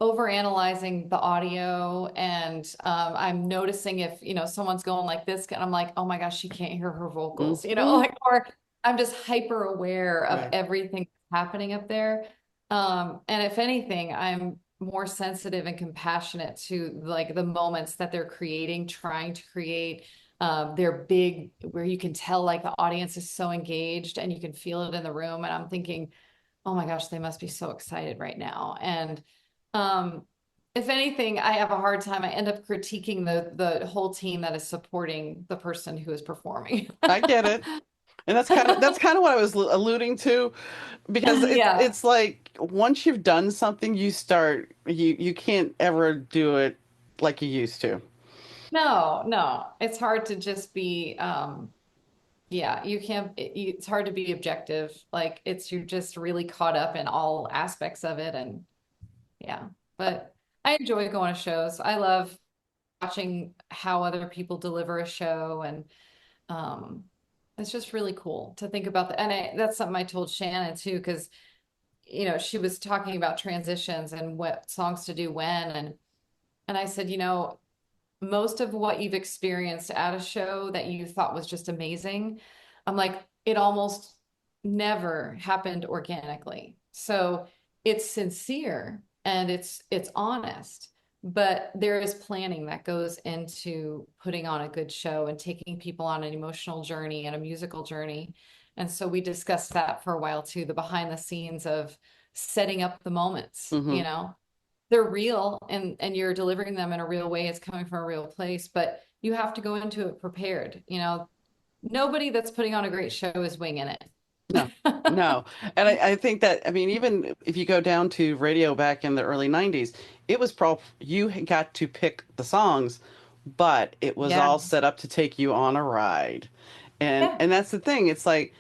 Speaker 2: overanalyzing the audio and I'm noticing if, someone's going like this, and I'm like, oh my gosh, she can't hear her vocals,
Speaker 1: Hmm.
Speaker 2: or I'm just hyper aware of
Speaker 1: Right.
Speaker 2: everything happening up there. And if anything, I'm more sensitive and compassionate to like the moments that they're creating, trying to create. They're big where you can tell like the audience is so engaged and you can feel it in the room. And I'm thinking, oh my gosh, they must be so excited right now. And um, if anything, I have a hard time. I end up critiquing the whole team that is supporting the person who is performing.
Speaker 1: I get it. And that's kind of what I was alluding to, because
Speaker 2: Yeah.
Speaker 1: it's like once you've done something, you can't ever do it like you used to.
Speaker 2: No, no. It's hard to just be yeah, you can't it's hard to be objective. Like you're just really caught up in all aspects of it and yeah. But I enjoy going to shows. I love watching how other people deliver a show and um it's just really cool to think about that. And that's something I told Shannon too, because she was talking about transitions and what songs to do when and I said, most of what you've experienced at a show that you thought was just amazing, I'm like, it almost never happened organically. So it's sincere and it's honest, but there is planning that goes into putting on a good show and taking people on an emotional journey and a musical journey. And so we discussed that for a while too, the behind the scenes of setting up the moments,
Speaker 1: Hmm.
Speaker 2: they're real and you're delivering them in a real way. It's coming from a real place, but you have to go into it prepared. Nobody that's putting on a great show is winging it.
Speaker 1: No, no. And I think that, I mean, even if you go down to radio back in the early 90s, it was you got to pick the songs, but it was
Speaker 2: Yeah.
Speaker 1: all set up to take you on a ride.
Speaker 2: Yeah.
Speaker 1: And that's the thing. It's like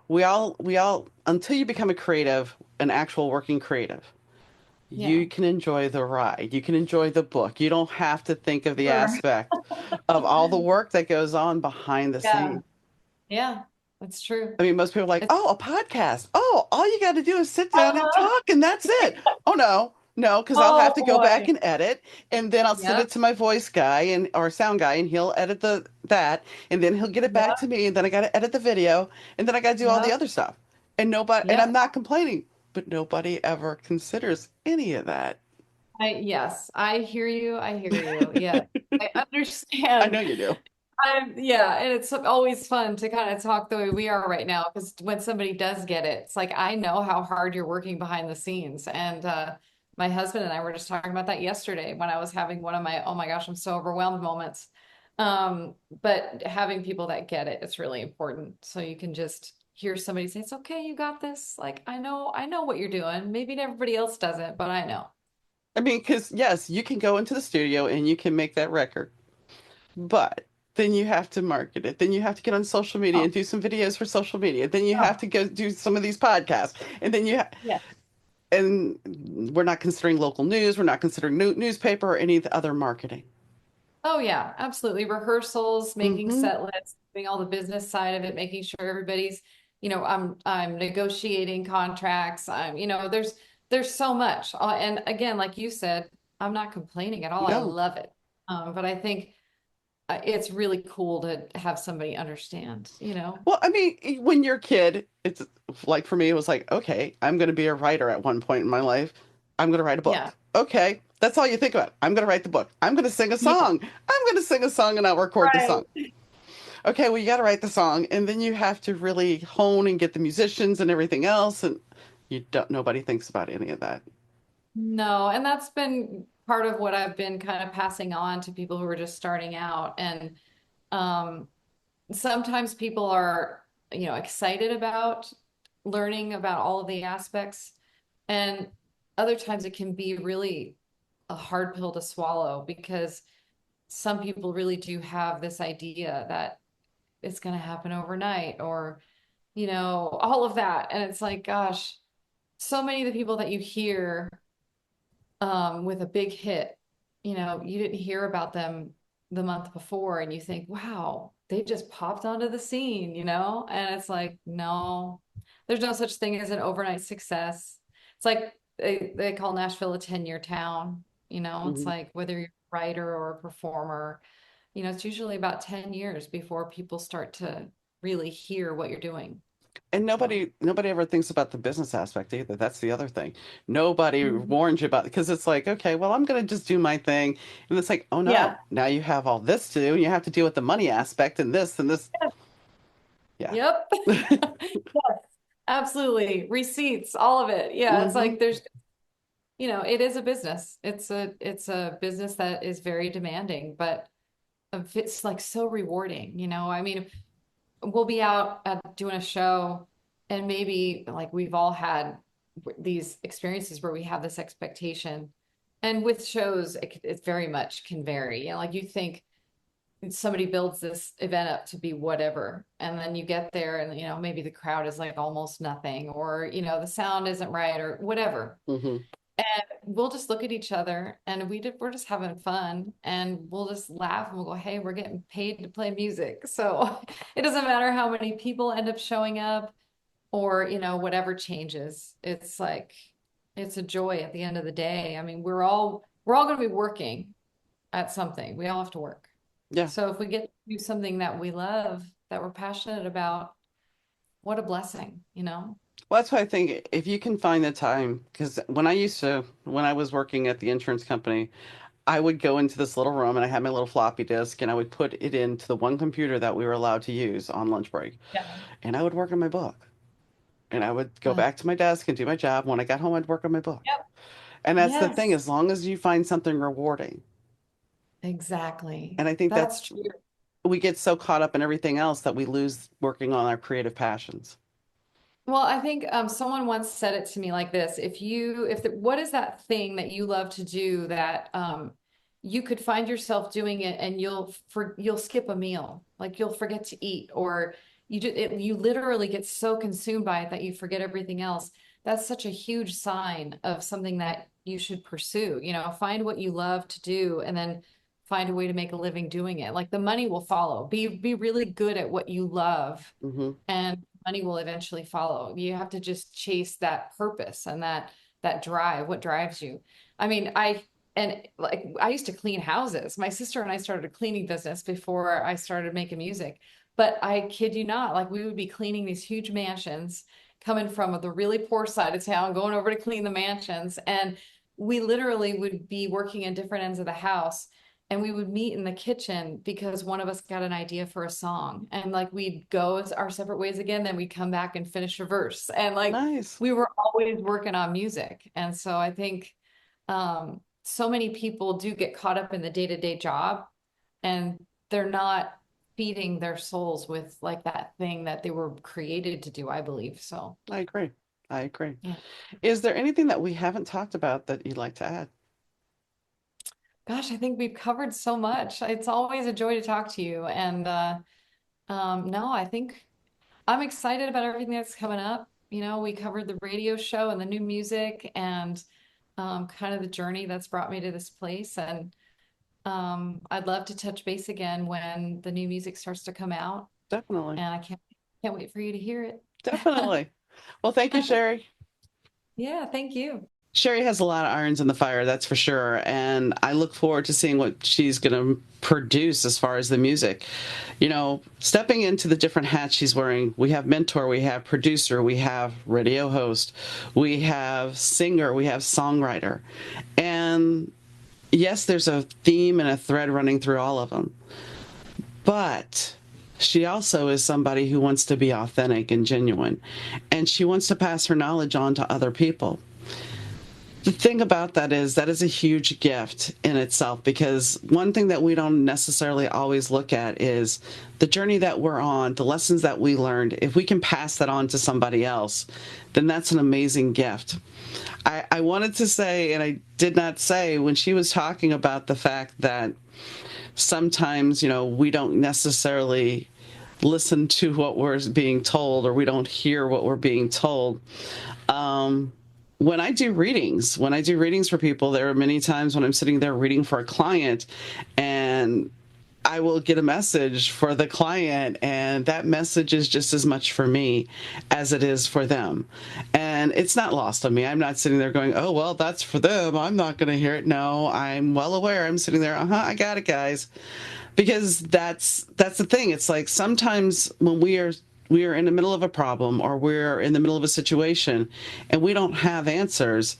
Speaker 1: we all until you become a creative, an actual working creative,
Speaker 2: Yeah.
Speaker 1: you can enjoy the ride. You can enjoy the book. You don't have to think of the
Speaker 2: Sure.
Speaker 1: aspect of all the work that goes on behind the
Speaker 2: Yeah.
Speaker 1: scenes.
Speaker 2: Yeah. That's true.
Speaker 1: I mean, most people are like,
Speaker 2: It's,
Speaker 1: oh, a podcast. Oh, all you got to do is sit down and
Speaker 2: uh-huh.
Speaker 1: talk, and that's it. Oh, no, no, because I'll have
Speaker 2: Oh
Speaker 1: to go back
Speaker 2: boy.
Speaker 1: and edit, and then I'll send it
Speaker 2: Yep.
Speaker 1: to my voice guy and or sound guy, and he'll edit that, and then he'll get it back to
Speaker 2: Yep.
Speaker 1: me, and then I got to edit the video, and then I got to do all the
Speaker 2: Yep.
Speaker 1: other stuff. And I'm
Speaker 2: Yep.
Speaker 1: not complaining, but nobody ever considers any of that.
Speaker 2: Yes, I hear you. I hear you. Yeah. I
Speaker 1: I
Speaker 2: understand.
Speaker 1: know you do.
Speaker 2: Yeah, and it's always fun to kind of talk the way we are right now because when somebody does get it, it's like I know how hard you're working behind the scenes. And my husband and I were just talking about that yesterday when I was having one of my, oh my gosh, I'm so overwhelmed moments. But having people that get it, it's really important. So you can just hear somebody say, it's okay, you got this. Like, I know what you're doing. Maybe everybody else doesn't, but I know.
Speaker 1: I mean, because yes, you can go into the studio and you can make that record. But then you have to market it. Then you have to get on social media
Speaker 2: Oh,
Speaker 1: and do some videos for social media. Then you have
Speaker 2: oh,
Speaker 1: to go do some of these podcasts. And then
Speaker 2: yeah.
Speaker 1: and we're not considering local news. We're not considering newspaper or any of the other marketing.
Speaker 2: Oh yeah, absolutely. Rehearsals, making
Speaker 1: Hmm.
Speaker 2: set lists, doing all the business side of it, making sure everybody's, I'm negotiating contracts. There's so much. And again, like you said, I'm not complaining at all. I
Speaker 1: No.
Speaker 2: love it. But I think it's really cool to have somebody understand.
Speaker 1: Well, I mean, when you're a kid, it's like for me, it was like, okay, I'm going to be a writer at one point in my life. I'm going to write a
Speaker 2: Yeah.
Speaker 1: book. Okay, that's all you think about. I'm going to write the book. I'm going to sing a
Speaker 2: Yeah.
Speaker 1: song. I'm going to sing a song and I'll record the song.
Speaker 2: Right.
Speaker 1: Okay, well, you got to write the song, and then you have to really hone and get the musicians and everything else, and nobody thinks about any of that.
Speaker 2: No, and that's been part of what I've been kind of passing on to people who are just starting out. And um, sometimes people are, excited about learning about all of the aspects. And other times it can be really a hard pill to swallow because some people really do have this idea that it's going to happen overnight or, all of that. And it's like, gosh, so many of the people that you hear with a big hit, you didn't hear about them the month before and you think, wow, they just popped onto the scene, and it's like, no. there's no such thing as an overnight success. It's like they call Nashville a 10-year town. It's
Speaker 1: Mhm.
Speaker 2: like whether you're a writer or a performer, it's usually about 10 years before people start to really hear what you're doing.
Speaker 1: And
Speaker 2: So,
Speaker 1: nobody ever thinks about the business aspect either. That's the other thing. Nobody
Speaker 2: mhm.
Speaker 1: warns you about it because it's like, okay, well, I'm going to just do my thing. And it's like, oh no,
Speaker 2: Yeah.
Speaker 1: now you have all this to do and you have to deal with the money aspect and this and this. Yeah.
Speaker 2: Yep. Yes, absolutely. Receipts, all of it. Yeah, it's
Speaker 1: Hmm.
Speaker 2: like there's, it is a business. It's a business that is very demanding, but it's like so rewarding, I mean, we'll be out at doing a show and maybe like we've all had these experiences where we have this expectation. And with shows, it very much can vary. Like you think somebody builds this event up to be whatever, and then you get there and maybe the crowd is like almost nothing, or the sound isn't right or whatever.
Speaker 1: Hmm.
Speaker 2: And we'll just look at each other and we're just having fun and we'll just laugh and we'll go, hey, we're getting paid to play music. So it doesn't matter how many people end up showing up or, whatever changes. It's like, it's a joy at the end of the day. I mean, we're all going to be working at something. We all have to work.
Speaker 1: Yeah.
Speaker 2: So if we get to do something that we love, that we're passionate about, what a blessing.
Speaker 1: Well, that's why I think if you can find the time, because when I was working at the insurance company, I would go into this little room and I had my little floppy disk and I would put it into the one computer that we were allowed to use on lunch break.
Speaker 2: Yeah.
Speaker 1: And I would work on my book. And I would go
Speaker 2: Uh,
Speaker 1: back to my desk and do my job. When I got home, I'd work on my book.
Speaker 2: yep.
Speaker 1: And that's the thing,
Speaker 2: Yes,
Speaker 1: as long as you find something rewarding.
Speaker 2: exactly.
Speaker 1: And I think
Speaker 2: That's
Speaker 1: that's,
Speaker 2: true.
Speaker 1: we get so caught up in everything else that we lose working on our creative passions.
Speaker 2: Well, I think someone once said it to me like this: what is that thing that you love to do that you could find yourself doing it and you'll skip a meal, like you'll forget to eat, or you literally get so consumed by it that you forget everything else. That's such a huge sign of something that you should pursue. Find what you love to do and then find a way to make a living doing it. Like the money will follow. Be really good at what you love
Speaker 1: Hmm.
Speaker 2: and money will eventually follow. You have to just chase that purpose and that drive, what drives you. I mean, I used to clean houses. My sister and I started a cleaning business before I started making music. But I kid you not, like we would be cleaning these huge mansions coming from the really poor side of town, going over to clean the mansions. And we literally would be working in different ends of the house and we would meet in the kitchen because one of us got an idea for a song and like we'd go our separate ways again, then we'd come back and finish a verse and like
Speaker 1: Nice.
Speaker 2: we were always working on music. And so I think so many people do get caught up in the day-to-day job and they're not feeding their souls with like that thing that they were created to do, I believe. So
Speaker 1: I agree. I agree.
Speaker 2: yeah.
Speaker 1: Is there anything that we haven't talked about that you'd like to add?
Speaker 2: Gosh, I think we've covered so much. It's always a joy to talk to you. And no, I think I'm excited about everything that's coming up. We covered the radio show and the new music and kind of the journey that's brought me to this place. And I'd love to touch base again when the new music starts to come out.
Speaker 1: Definitely.
Speaker 2: And I can't wait for you to hear it.
Speaker 1: Definitely. Well, thank you, Sherry.
Speaker 2: Yeah, thank you.
Speaker 1: Sherry has a lot of irons in the fire, that's for sure. And I look forward to seeing what she's going to produce as far as the music. Stepping into the different hats she's wearing, we have mentor, we have producer, we have radio host, we have singer, we have songwriter. And yes, there's a theme and a thread running through all of them. But she also is somebody who wants to be authentic and genuine. And she wants to pass her knowledge on to other people. The thing about that is a huge gift in itself, because one thing that we don't necessarily always look at is the journey that we're on, the lessons that we learned. If we can pass that on to somebody else, then that's an amazing gift. I wanted to say, and I did not say, when she was talking about the fact that sometimes, we don't necessarily listen to what we're being told, or we don't hear what we're being told. When I do readings for people, there are many times when I'm sitting there reading for a client and I will get a message for the client, and that message is just as much for me as it is for them. And it's not lost on me. I'm not sitting there going, oh, well, that's for them, I'm not going to hear it. No, I'm well aware. I'm sitting there, I got it, guys. Because that's the thing. It's like sometimes when we are in the middle of a problem, or we're in the middle of a situation and we don't have answers,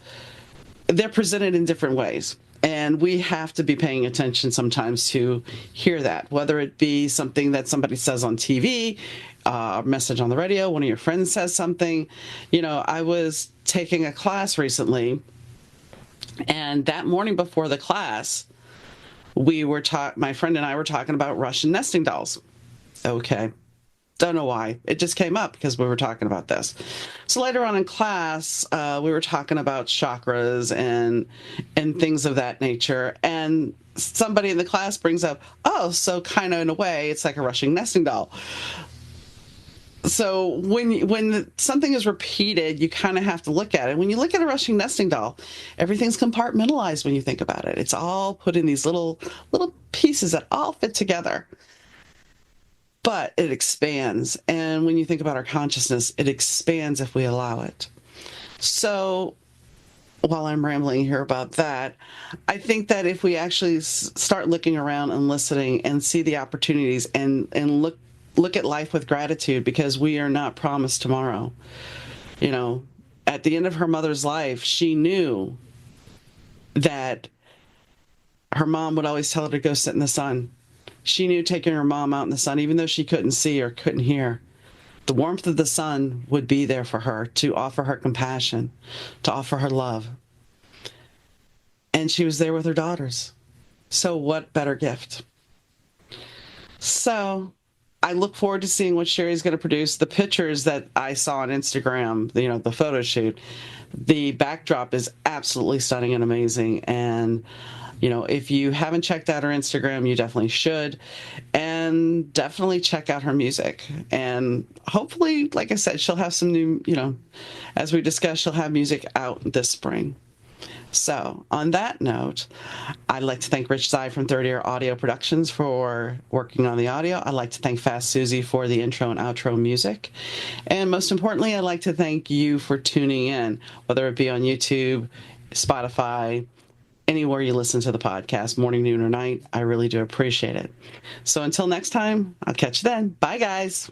Speaker 1: they're presented in different ways. And we have to be paying attention sometimes to hear that, whether it be something that somebody says on TV, a message on the radio, one of your friends says something. I was taking a class recently, and that morning before the class, my friend and I were talking about Russian nesting dolls. Okay. Don't know why. It just came up because we were talking about this. So later on in class, we were talking about chakras and things of that nature. And somebody in the class brings up, oh, so kind of in a way, it's like a Russian nesting doll. So when something is repeated, you kind of have to look at it. When you look at a Russian nesting doll, everything's compartmentalized when you think about it. It's all put in these little pieces that all fit together. But it expands. And when you think about our consciousness, it expands if we allow it. So while I'm rambling here about that, I think that if we actually start looking around and listening and see the opportunities and look at life with gratitude, because we are not promised tomorrow. At the end of her mother's life, she knew that her mom would always tell her to go sit in the sun. She knew taking her mom out in the sun, even though she couldn't see or couldn't hear, the warmth of the sun would be there for her to offer her compassion, to offer her love. And she was there with her daughters. So what better gift? So I look forward to seeing what Sherry's going to produce. The pictures that I saw on Instagram, the photo shoot, the backdrop is absolutely stunning and amazing. And if you haven't checked out her Instagram, you definitely should. And definitely check out her music. And hopefully, like I said, she'll have some new, as we discussed, she'll have music out this spring. So on that note, I'd like to thank Rich Zai from Third Ear Audio Productions for working on the audio. I'd like to thank Fast Susie for the intro and outro music. And most importantly, I'd like to thank you for tuning in, whether it be on YouTube, Spotify, anywhere you listen to the podcast, morning, noon, or night. I really do appreciate it. So until next time, I'll catch you then. Bye, guys.